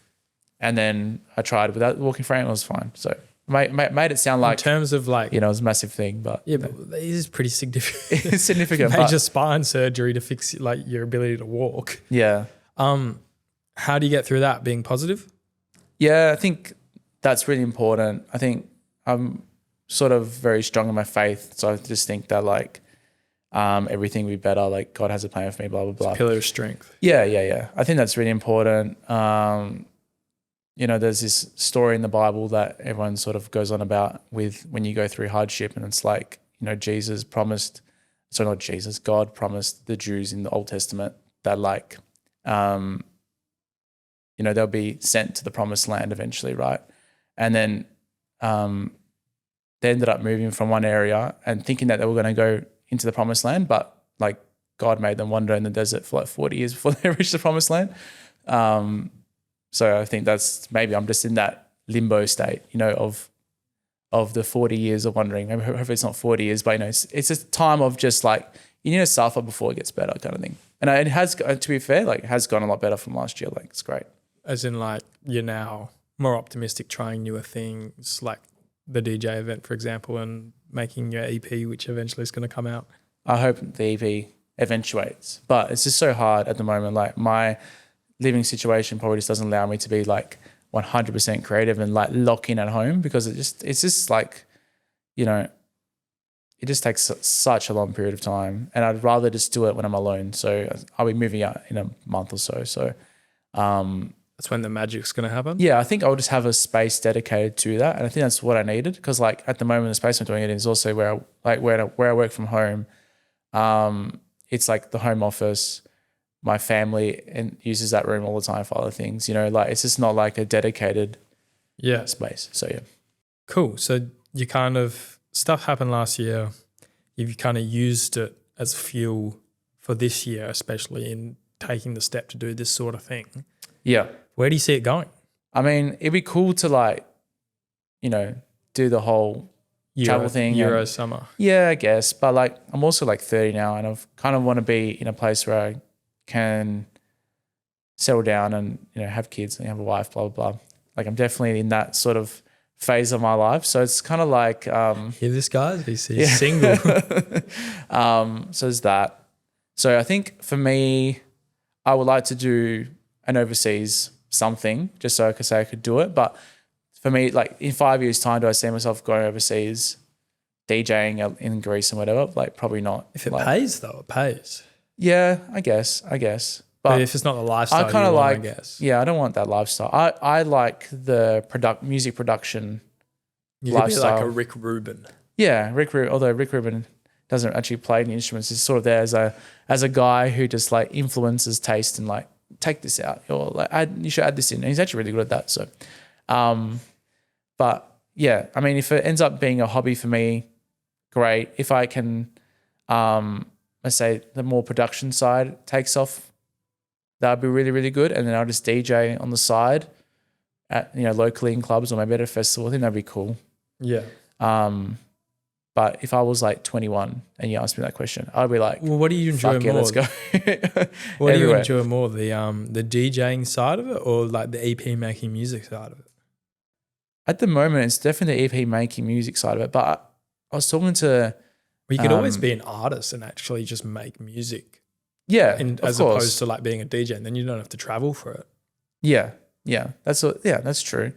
And then I tried without the walking frame. It was fine. So made it sound like, in terms of like, it was a massive thing, but yeah, but it is pretty significant. It's significant. Major spine surgery to fix like your ability to walk. Yeah. How do you get through that? Being positive? Yeah, I think that's really important. I think I'm sort of very strong in my faith. So I just think that like everything will be better. Like God has a plan for me, blah, blah, blah. It's a pillar of strength. Yeah. I think that's really important. There's this story in the Bible that everyone sort of goes on about with when you go through hardship, and it's like, God promised the Jews in the Old Testament that like, they'll be sent to the promised land eventually, right? And then they ended up moving from one area and thinking that they were going to go into the promised land, but like God made them wander in the desert for like 40 years before they reached the promised land. So I think that's maybe I'm just in that limbo state, of the 40 years of wandering. Maybe hopefully it's not 40 years, but it's a time of just like, you need to suffer before it gets better kind of thing. And it has, to be fair, like it has gone a lot better from last year. Like it's great. As in like you're now more optimistic, trying newer things like the DJ event, for example, and making your EP, which eventually is going to come out. I hope the EP eventuates, but it's just so hard at the moment. Like my living situation probably just doesn't allow me to be like 100% creative and like lock in at home, because it's just like, it's it just takes such a long period of time, and I'd rather just do it when I'm alone. So I'll be moving out in a month or so. So that's when the magic's going to happen. yeah, I think I'll just have a space dedicated to that, and I think that's what I needed, because like at the moment the space I'm doing it in is also where I work from home. It's like the home office. My family and uses that room all the time for other things. You know, like it's just not like a dedicated space. So yeah, cool. So you kind of stuff happened last year. You've kind of used it as fuel for this year, especially in taking the step to do this sort of thing. Yeah. Where do you see it going? I mean, it'd be cool to like, you know, do the whole travel thing. Euro summer. Yeah, I guess. But like, I'm also like 30 now, and I've kind of want to be in a place where I can settle down and, you know, have kids and have a wife, blah, blah, blah. Like I'm definitely in that sort of phase of my life. So it's kind of like... Hear this, guys? He's single. So there's that. So I think for me, I would like to do an overseas something just so I could say I could do it. But for me, like in 5 years' time, do I see myself going overseas, DJing in Greece and whatever? Like probably not. If it pays though, it pays. Yeah, I guess. But if it's not the lifestyle, I kind of like. I guess. Yeah, I don't want that lifestyle. I like the music production lifestyle. Could be like a Rick Rubin. Yeah, although Rick Rubin doesn't actually play any instruments, he's sort of there as a guy who just like influences taste and like take this out or like you should add this in. And he's actually really good at that. So, but yeah, I mean, if it ends up being a hobby for me, great. If I can, let's say the more production side takes off, that'd be really, really good. And then I'll just DJ on the side at, you know, locally in clubs or maybe at a festival. I think that'd be cool. Yeah. But if I was like 21 and you asked me that question, I'd be like, well, what do you enjoy more? Let's go. What do you enjoy more, the DJing side of it or like the EP making music side of it? At the moment, it's definitely the EP making music side of it. But I was talking to... Well, you could always be an artist and actually just make music. Yeah, as opposed to like being a DJ, and then you don't have to travel for it. Yeah, that's true.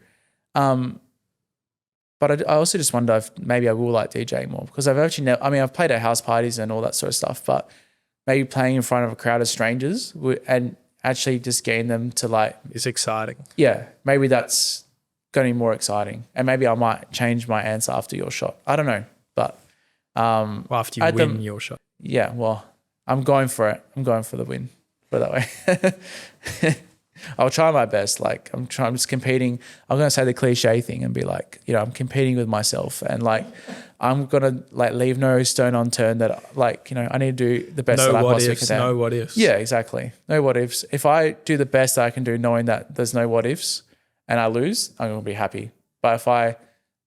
But I also just wonder if maybe I will like DJing more, because I've actually I've played at house parties and all that sort of stuff, but maybe playing in front of a crowd of strangers and actually just getting them to like... It's exciting. Yeah, maybe that's going to be more exciting, and maybe I might change my answer after your shot. I don't know, but after you win your shot. Yeah, well, I'm going for it. I'm going for the win. Put it that way. I'll try my best. Like I'm just competing. I'm going to say the cliche thing and be like, you know, I'm competing with myself, and like I'm going to like leave no stone unturned that like, you know, I need to do the best that I possibly can. No what ifs. Yeah, exactly. No what ifs. If I do the best that I can do knowing that there's no what ifs and I lose, I'm going to be happy. But if I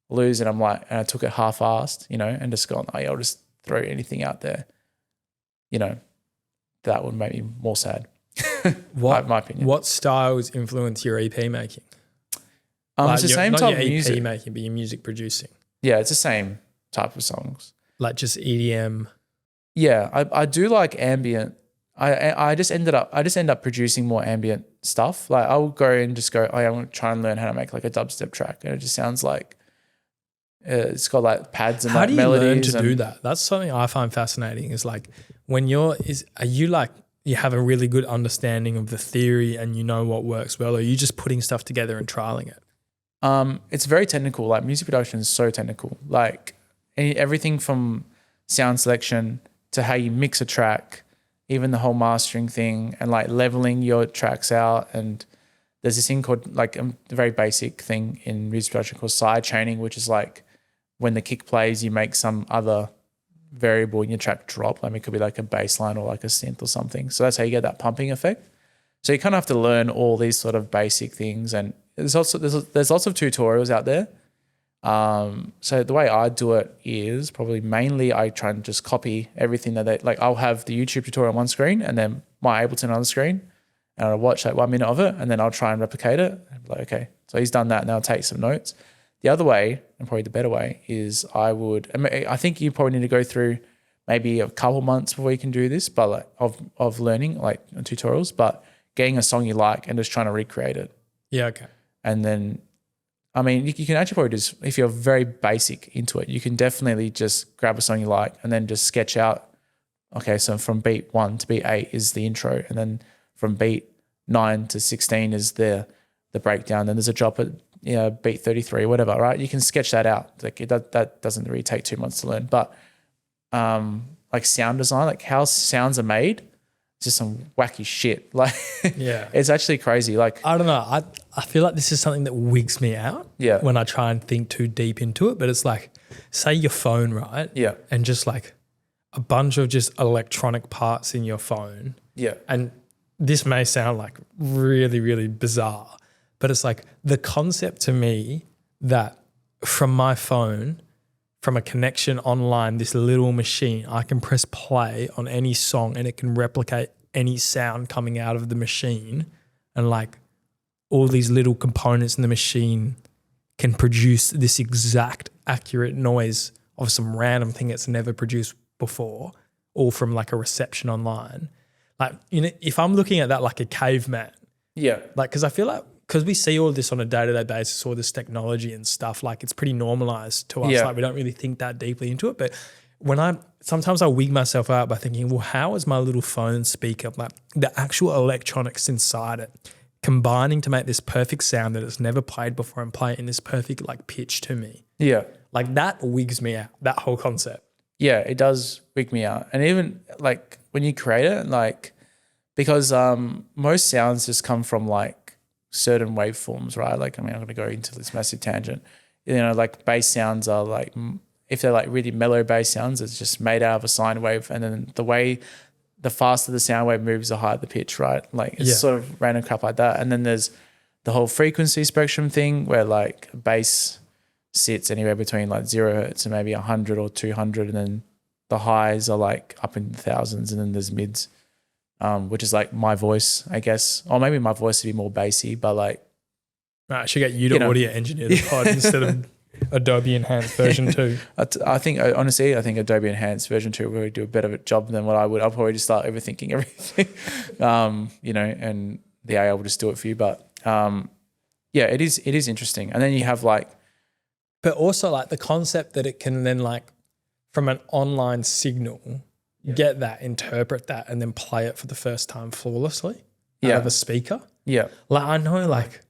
lose and I'm like, and I took it half-assed, you know, and just gone, oh yeah, I'll just throw anything out there, you know, that would make me more sad. My opinion. What styles influence your EP making? It's the same type of music. Not your EP music. making, but your music producing. Yeah, it's the same type of songs. Like just EDM. Yeah, I do like ambient. I just end up producing more ambient stuff. Like I'll go and just go, I'm going to try and learn how to make like a dubstep track, and it just sounds like it's got like pads and like melodies. How do you learn to do that? That's something I find fascinating. Is like when are you like you have a really good understanding of the theory and you know what works well, or are you just putting stuff together and trialing it? It's very technical. Like music production is so technical. Like everything from sound selection to how you mix a track, even the whole mastering thing, and like leveling your tracks out. And there's this thing called like a very basic thing in music production called side chaining, which is like when the kick plays, you make some other variable in your track drop. I mean, it could be like a bass line or like a synth or something. So that's how you get that pumping effect. So you kind of have to learn all these sort of basic things. And there's lots of tutorials out there. So the way I do it is probably mainly I try and just copy everything that I'll have the YouTube tutorial on one screen and then my Ableton on the screen, and I'll watch like 1 minute of it and then I'll try and replicate it. I'm like, okay, so he's done that, and I'll take some notes. The other way, and probably the better way, is I think you probably need to go through maybe a couple months before you can do this, but like of learning like tutorials, but getting a song you like and just trying to recreate it. Yeah, okay. And then I mean, you can actually probably just, if you're very basic into it, you can definitely just grab a song you like and then just sketch out, okay, so from beat 1 to beat 8 is the intro, and then from beat 9 to 16 is the breakdown. Then there's a drop at beat 33, whatever, right? You can sketch that out. Like that doesn't really take 2 months to learn. But like sound design, like how sounds are made, just some wacky shit. Like it's actually crazy. Like I don't know. I feel like this is something that wigs me out when I try and think too deep into it. But it's like, say your phone, right? Yeah. And just like a bunch of just electronic parts in your phone. Yeah. And this may sound like really, really bizarre, but it's like the concept to me that from my phone, from a connection online, this little machine, I can press play on any song and it can replicate any sound coming out of the machine, and like all these little components in the machine can produce this exact accurate noise of some random thing that's never produced before, all from like a reception online. Like, if I'm looking at that like a caveman, like, because I feel like, because we see all this on a day-to-day basis, all this technology and stuff, like it's pretty normalized to us. Like we don't really think that deeply into it. But sometimes I wig myself out by thinking, well, how is my little phone speaker, like the actual electronics inside it, combining to make this perfect sound that it's never played before and play it in this perfect like pitch to me? Yeah. Like that wigs me out, that whole concept. Yeah, it does wig me out. And even like when you create it, like, because most sounds just come from like certain waveforms, right? Like, I mean, I'm going to go into this massive tangent. Like bass sounds are like, if they're like really mellow bass sounds, it's just made out of a sine wave. And then the faster the sound wave moves, the higher the pitch, right? Like it's sort of random crap like that. And then there's the whole frequency spectrum thing where like bass sits anywhere between like 0 hertz and maybe 100 or 200. And then the highs are like up in the thousands, and then there's mids. Which is like my voice, I guess. Or maybe my voice would be more bassy, but like. I should get you to audio engineer the pod instead of Adobe Enhanced version 2. I think Adobe Enhanced version 2 will really do a better job than what I would. I'll probably just start overthinking everything, and the AI will just do it for you. But it is interesting. And then you have like. But also like the concept that it can then like from an online signal get that, interpret that, and then play it for the first time flawlessly out of a speaker. Yeah. Like I know like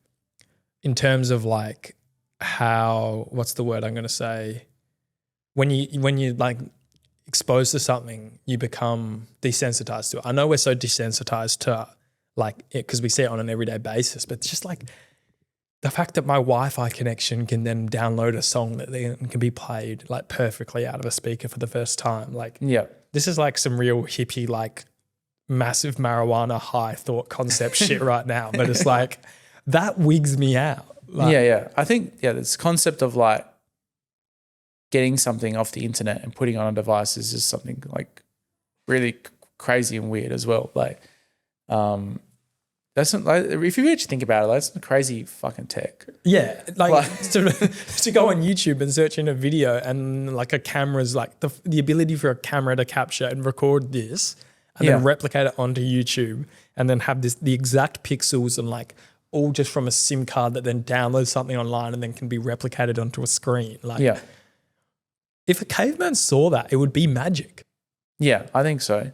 in terms of like how, what's the word I'm going to say? When you like exposed to something, you become desensitized to it. I know we're so desensitized to like it because we see it on an everyday basis, but it's just like the fact that my Wi-Fi connection can then download a song that then can be played like perfectly out of a speaker for the first time. Like, this is like some real hippie, like massive marijuana high thought concept shit right now. But it's like, that wigs me out. Like, I think, this concept of like getting something off the internet and putting it on a device is just something like really crazy and weird as well. Like, that's not, like, if you actually think about it, that's crazy fucking tech. Yeah, like to go on YouTube and search in a video and like a camera's like the ability for a camera to capture and record this and then replicate it onto YouTube and then have the exact pixels and like all just from a SIM card that then downloads something online and then can be replicated onto a screen. Like, if a caveman saw that, it would be magic. Yeah, I think so.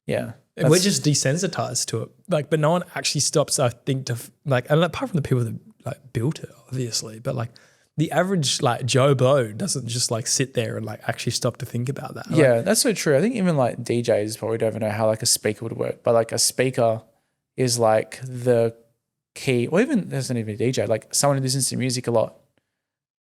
Yeah. We're just desensitized to it. Like, but no one actually stops, I think, to like, and apart from the people that like built it, obviously, but like the average like Joe Blow doesn't just like sit there and like actually stop to think about that. Yeah, like, that's so true. I think even like DJs probably don't even know how like a speaker would work, but like a speaker is like the key, or even there's not even a DJ, like someone who listens to music a lot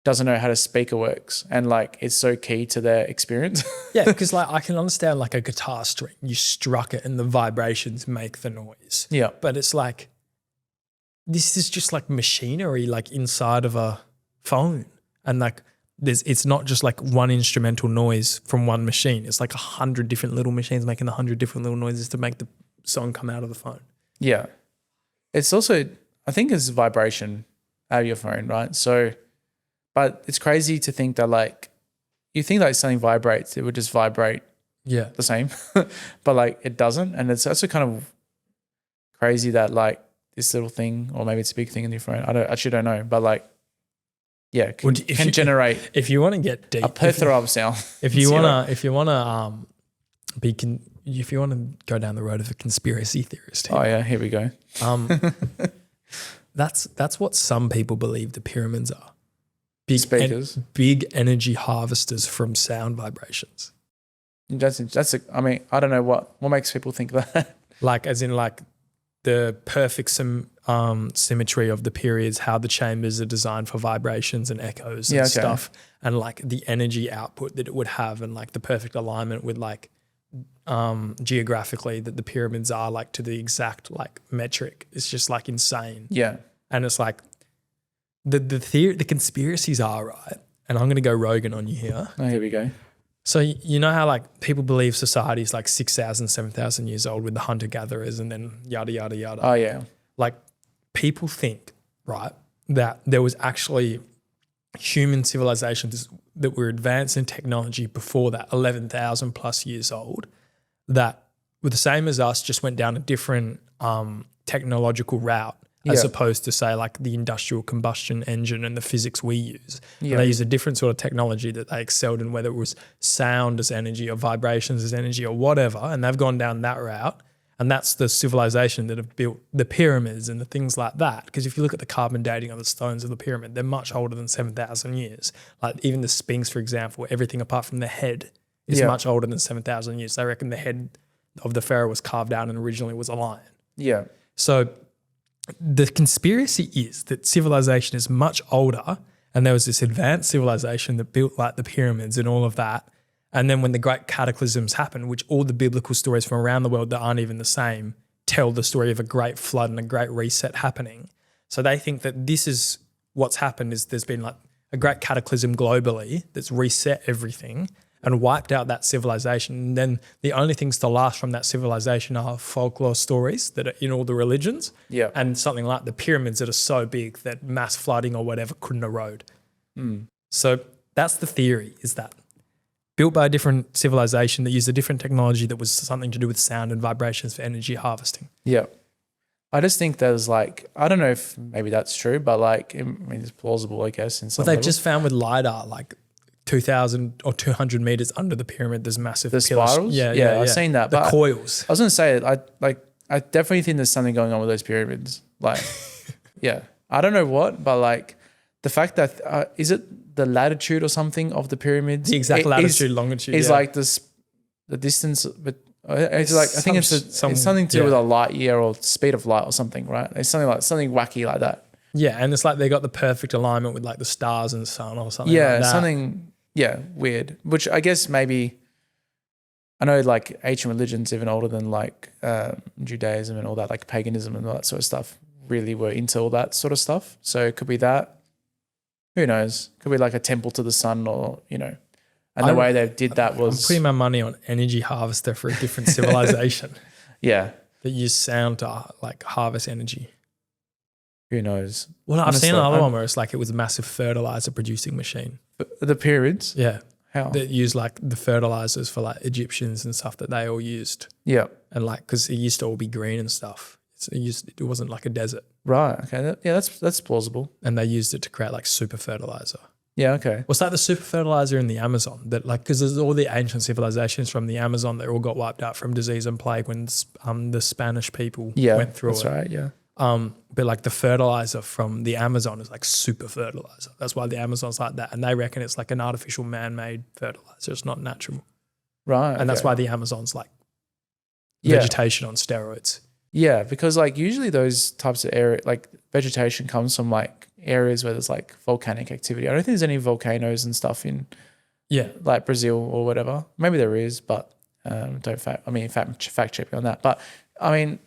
doesn't know how a speaker works, and like it's so key to their experience. Yeah, because like I can understand like a guitar string, you struck it and the vibrations make the noise. Yeah. But it's like, this is just like machinery like inside of a phone, and like it's not just like one instrumental noise from one machine. It's like 100 different little machines making 100 different little noises to make the song come out of the phone. Yeah. It's also, I think it's vibration out of your phone, right? So, but it's crazy to think that like, you think like something vibrates, it would just vibrate the same, but like it doesn't. And it's also kind of crazy that like this little thing, or maybe it's a big thing in your phone. I actually don't know, but like, yeah, can If you generate if you want to get deep, a plethora of sound. if you want to go down the road of a conspiracy theorist, Oh yeah, here we go. That's what some people believe the pyramids are. Big Speakers. Big energy harvesters from sound vibrations. I mean, I don't know what makes people think that. Like, as in, like, the perfect symmetry of the periods, how the chambers are designed for vibrations and echoes and stuff, and like the energy output that it would have, and like the perfect alignment with like geographically that the pyramids are, like to the exact like metric. It's just like insane. Yeah. And it's like the conspiracies are right. And I'm going to go Rogan on you here. Oh, here we go. So you know how like people believe society is like 6,000, 7,000 years old with the hunter-gatherers and then yada, yada, yada. Oh, yeah. Like people think, right, that there was actually human civilizations that were advanced in technology before that, 11,000 plus years old, that were the same as us, just went down a different technological route as opposed to, say, like the industrial combustion engine and the physics we use. Yeah. They use a different sort of technology that they excelled in, whether it was sound as energy or vibrations as energy or whatever, and they've gone down that route. And that's the civilization that have built the pyramids and the things like that. Because if you look at the carbon dating of the stones of the pyramid, they're much older than 7,000 years. Like even the Sphinx, for example, everything apart from the head is much older than 7,000 years. They reckon the head of the pharaoh was carved out and originally was a lion. Yeah. So the conspiracy is that civilization is much older, and there was this advanced civilization that built like the pyramids and all of that. And then when the great cataclysms happen, which all the biblical stories from around the world that aren't even the same tell the story of a great flood and a great reset happening. So they think that this is what's happened, is there's been like a great cataclysm globally that's reset everything and wiped out that civilization. And then the only things to last from that civilization are folklore stories that are in all the religions, and something like the pyramids that are so big that mass flooding or whatever couldn't erode. So that's the theory, is that built by a different civilization that used a different technology that was something to do with sound and vibrations for energy harvesting. Yeah. I just think there's like, I don't know if maybe that's true, but like, I mean, it's plausible, I guess. In some they've just found with LiDAR, like 2,000 or 200 meters under the pyramid, there's massive the spirals. Yeah, I've seen that. The coils. I was going to say, I definitely think there's something going on with those pyramids. Like, yeah, I don't know what, but like the fact that, is it the latitude or something of the pyramids? The exact latitude, longitude. Is like this, the distance, but it's like, I think it's something to do with a light year or speed of light or something, right? It's something wacky like that. Yeah, and it's like they got the perfect alignment with like the stars and the sun or something. Yeah, like that. something weird. Which I guess maybe, I know like ancient religions even older than like Judaism and all that, like paganism and all that sort of stuff, really were into all that sort of stuff. So it could be that. Who knows? Could be like a temple to the sun, or and the way they did that was. I'm putting my money on energy harvester for a different civilization. Yeah, that use sound to like harvest energy. Who knows? Well, I've seen another one where it's like it was a massive fertilizer producing machine. The pyramids? Yeah. How? That used like the fertilizers for like Egyptians and stuff that they all used. Yeah. And like, because it used to all be green and stuff. It wasn't like a desert. Right. Okay. That's plausible. And they used it to create like super fertilizer. Yeah. Okay. What's like the super fertilizer in the Amazon? That like, because there's all the ancient civilizations from the Amazon that all got wiped out from disease and plague when the Spanish people went through it. That's right. Yeah. But like the fertilizer from the Amazon is like super fertilizer. That's why the Amazon's like that. And they reckon it's like an artificial man-made fertilizer. It's not natural. Right. And that's why the Amazon's like vegetation on steroids. Yeah, because like usually those types of area, like vegetation comes from like areas where there's like volcanic activity. I don't think there's any volcanoes and stuff in like Brazil or whatever. Maybe there is, but fact check me on that. But I mean,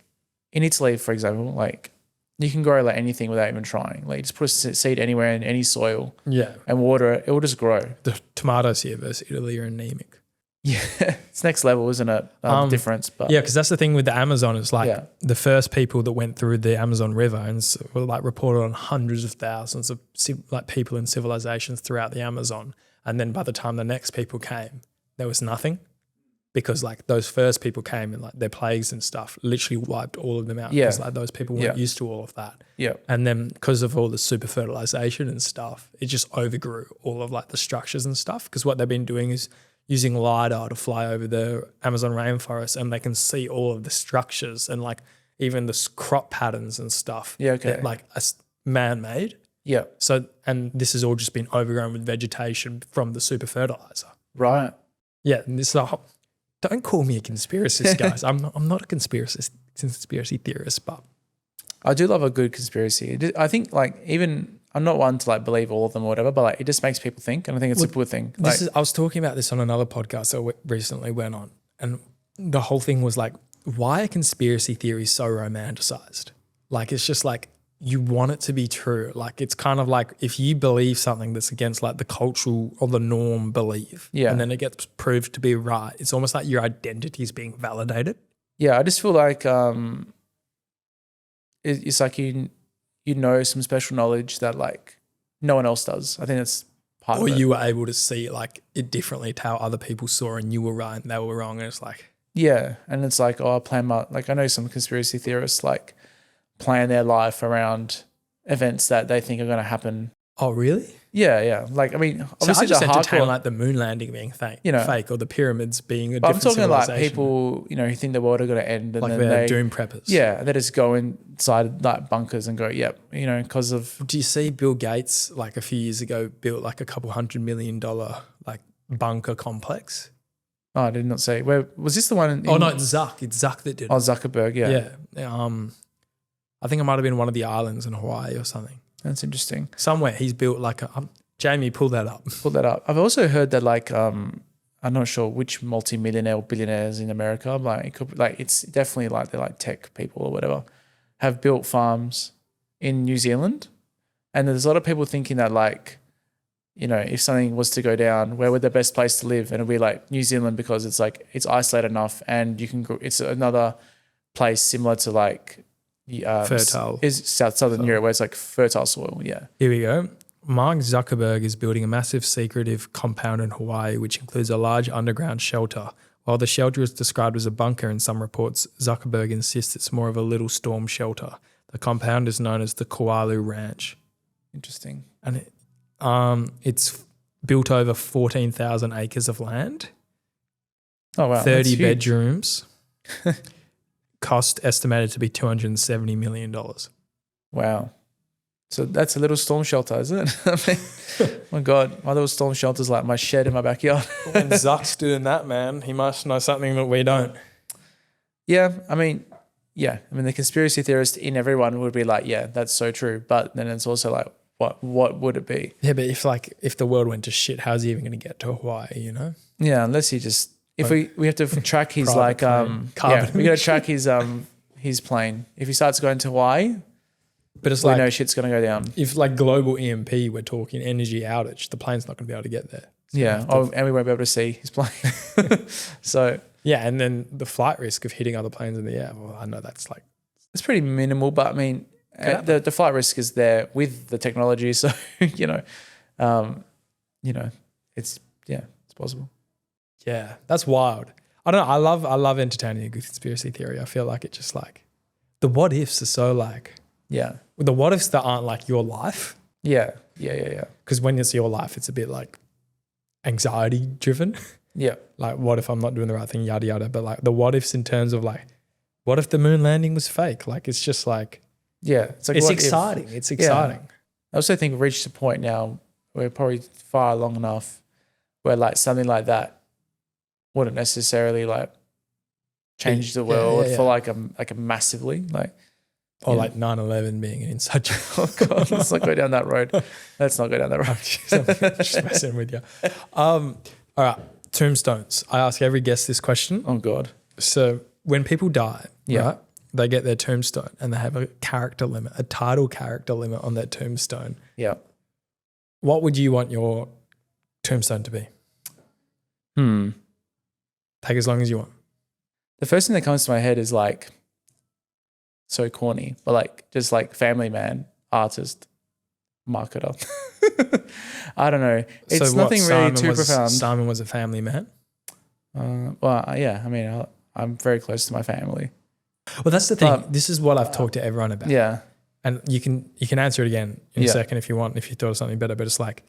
in Italy, for example, like you can grow like anything without even trying. Like you just put a seed anywhere in any soil and water it, it will just grow. The tomatoes here versus Italy are anemic. Yeah, it's next level, isn't it? Difference, but yeah, because that's the thing with the Amazon. It's like the first people that went through the Amazon River and were like reported on hundreds of thousands of like people and civilizations throughout the Amazon. And then by the time the next people came, there was nothing. because like those first people came and like their plagues and stuff literally wiped all of them out because like those people weren't used to all of that. Yeah. And then because of all the super fertilization and stuff, it just overgrew all of like the structures and stuff, because what they've been doing is using LiDAR to fly over the Amazon rainforest, and they can see all of the structures and like even the crop patterns and stuff. Yeah, okay. That like are man-made. Yeah. So, and this has all just been overgrown with vegetation from the super fertilizer. Right. Yeah. And this is don't call me a conspiracist, guys. I'm not a conspiracy theorist, but I do love a good conspiracy. I think like even I'm not one to like believe all of them or whatever, but like it just makes people think, and I think it's a good thing. I was talking about this on another podcast I recently went on, and the whole thing was like, why are conspiracy theories so romanticized? Like it's just like you want it to be true. Like it's kind of like if you believe something that's against like the cultural or the norm belief, and then it gets proved to be right, it's almost like your identity is being validated. Yeah, I just feel like it's like you know some special knowledge that like no one else does. I think that's part of it. Or you were able to see like it differently to how other people saw, and you were right and they were wrong, and it's like and it's like I plan my like I know some conspiracy theorists like plan their life around events that they think are going to happen. Oh, really? Yeah. Like, I mean, obviously so I just entertain hardcore, like the moon landing being fake, or the pyramids being a but different I'm talking like civilization. people, who think the world are going to end, and like then they're doom preppers. Yeah, they just go inside like bunkers and go, because of. Do you see Bill Gates like a few years ago built like a couple $100 million like bunker complex? Oh, I did not see. Where was this the one? No, it's Zuck. It's Zuck that did it. Oh, Zuckerberg. Yeah. I think it might have been one of the islands in Hawaii or something. That's interesting. Somewhere he's built like a. Jamie, pull that up. I've also heard that like I'm not sure which multi-millionaire or billionaires in America, but it could like it's definitely like they're like tech people or whatever, have built farms in New Zealand, and there's a lot of people thinking that like, if something was to go down, where would the best place to live? And it'll be like New Zealand, because it's like it's isolated enough, and you can. It's another place similar to like fertile is southern Europe, where it's like fertile soil. Yeah. Here we go. Mark Zuckerberg is building a massive secretive compound in Hawaii, which includes a large underground shelter. While the shelter is described as a bunker in some reports, Zuckerberg insists it's more of a little storm shelter. The compound is known as the Koalu Ranch. Interesting. And it's built over 14,000 acres of land. Oh, wow. 30 bedrooms. Cost estimated to be $270 million. Wow. So that's a little storm shelter, isn't it? I mean, my God, my little storm shelter is like my shed in my backyard. When Zuck's doing that, man, he must know something that we don't. Yeah, I mean, the conspiracy theorist in everyone would be like, yeah, that's so true. But then it's also like, what would it be? Yeah, but if the world went to shit, how's he even going to get to Hawaii, Yeah, unless he just, if we have to track his like, we got to track his plane. If he starts going to Hawaii, but it's we like know shit's going to go down. If like global EMP, we're talking energy outage, the plane's not going to be able to get there. So and we won't be able to see his plane. So yeah, and then the flight risk of hitting other planes in the air. Well, I know that's like it's pretty minimal, but I mean, the flight risk is there with the technology. So it's possible. Yeah, that's wild. I don't know. I love entertaining a good conspiracy theory. I feel like it just like the what ifs are so like. Yeah. The what ifs that aren't like your life. Yeah. Because when it's your life, it's a bit like anxiety driven. Yeah. Like, what if I'm not doing the right thing, yada, yada. But like the what ifs in terms of like, what if the moon landing was fake? Like, it's just like. Yeah. It's exciting. It's exciting. Yeah. I also think we've reached a point now where we're probably far along enough where like something like that wouldn't necessarily like change the world for like a massively like. Or like 9/11 being an inside joke. Oh God, let's not go down that road. Let's not go down that road. Just messing with you. All right, tombstones. I ask every guest this question. Oh God. So when people die, right, they get their tombstone and they have a character limit, a title character limit on their tombstone. Yeah. What would you want your tombstone to be? Take as long as you want. The first thing that comes to my head is like, so corny, but like just like family man, artist, marketer. I don't know. It's nothing really too profound. Simon was a family man. Yeah. I mean, I'm very close to my family. Well, that's the thing. This is what I've talked to everyone about. Yeah. And you can answer it again in a second if you want, if you thought of something better. But it's like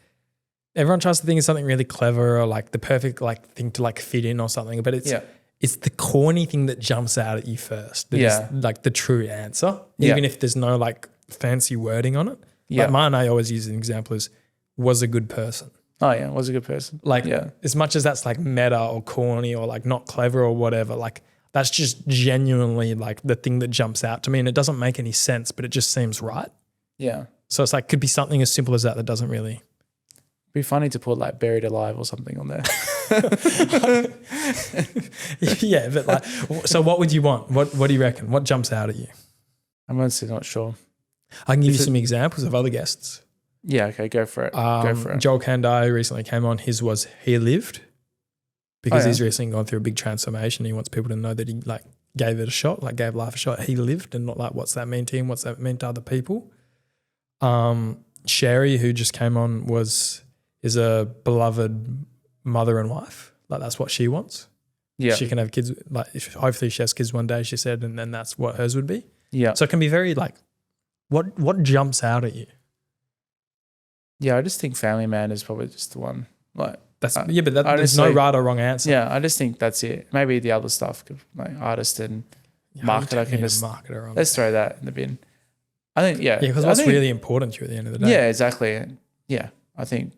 everyone tries to think of something really clever or like the perfect like thing to like fit in or something. But it's the corny thing that jumps out at you first. That is like the true answer, even if there's no like fancy wording on it. Like mine, I always use an example is was a good person. Oh yeah, was a good person. Like as much as that's like meta or corny or like not clever or whatever, like that's just genuinely like the thing that jumps out to me, and it doesn't make any sense, but it just seems right. Yeah. So it's like could be something as simple as that doesn't really. Be funny to put like buried alive or something on there. Yeah, but like, so what would you want? What do you reckon? What jumps out at you? I'm honestly not sure. I can give you some examples of other guests. Yeah, okay, go for it. Go for it. Joel Kandai recently came on. His was He Lived, because he's recently gone through a big transformation. He wants people to know that he like gave it a shot, like gave life a shot. He lived, and not like what's that mean to him? What's that mean to other people? Sherry, who just came on, is a beloved mother and wife. Like that's what she wants. Yeah, she can have kids. Like hopefully she has kids one day. She said, and then that's what hers would be. Yeah. So it can be very like, what jumps out at you? Yeah, I just think Family Man is probably just the one. Like that's but there's no right or wrong answer. Yeah, I just think that's it. Maybe the other stuff, like artist and marketer, can just let's throw that in the bin. I think because what's really important to you at the end of the day. Yeah, exactly. Yeah, I think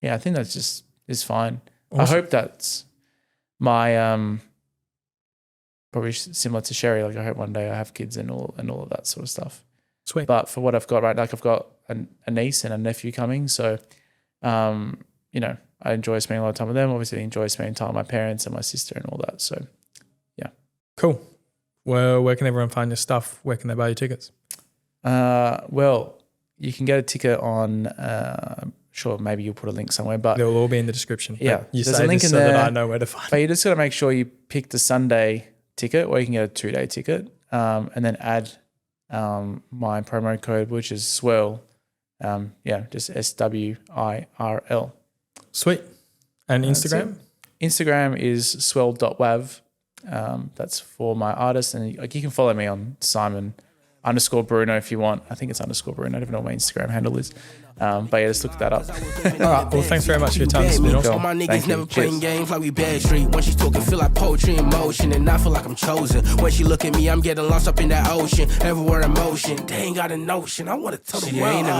that's just is fine. Awesome. I hope that's my probably similar to Sherry. Like I hope one day I have kids and all of that sort of stuff. Sweet. But for what I've got right now, like I've got a niece and a nephew coming, so I enjoy spending a lot of time with them. Obviously, I enjoy spending time with my parents and my sister and all that. So, yeah. Cool. Well, where can everyone find your stuff? Where can they buy your tickets? Well, you can get a ticket on. Sure, maybe you'll put a link somewhere, but they'll all be in the description. Yeah, you say a link in so there, that I know where to find. But you just got to make sure you pick the Sunday ticket, or you can get a 2-day ticket, and then add my promo code, which is Swirl. Just SWIRL. Sweet. And Instagram? Instagram is swirl.wav. That's for my artist, and you can follow me on Simon_Bruno if you want. I think it's _Bruno. I don't even know what my Instagram handle is. But yeah, just look that up. All right. Well, thanks very much for your time. It's been awesome. My niggas never playing games like we bad street. When she's talking, feel like poetry in motion, and I feel like I'm chosen. When she look at me, I'm getting lost up in that ocean. Everywhere emotion, they ain't got a notion. I want to tell the world.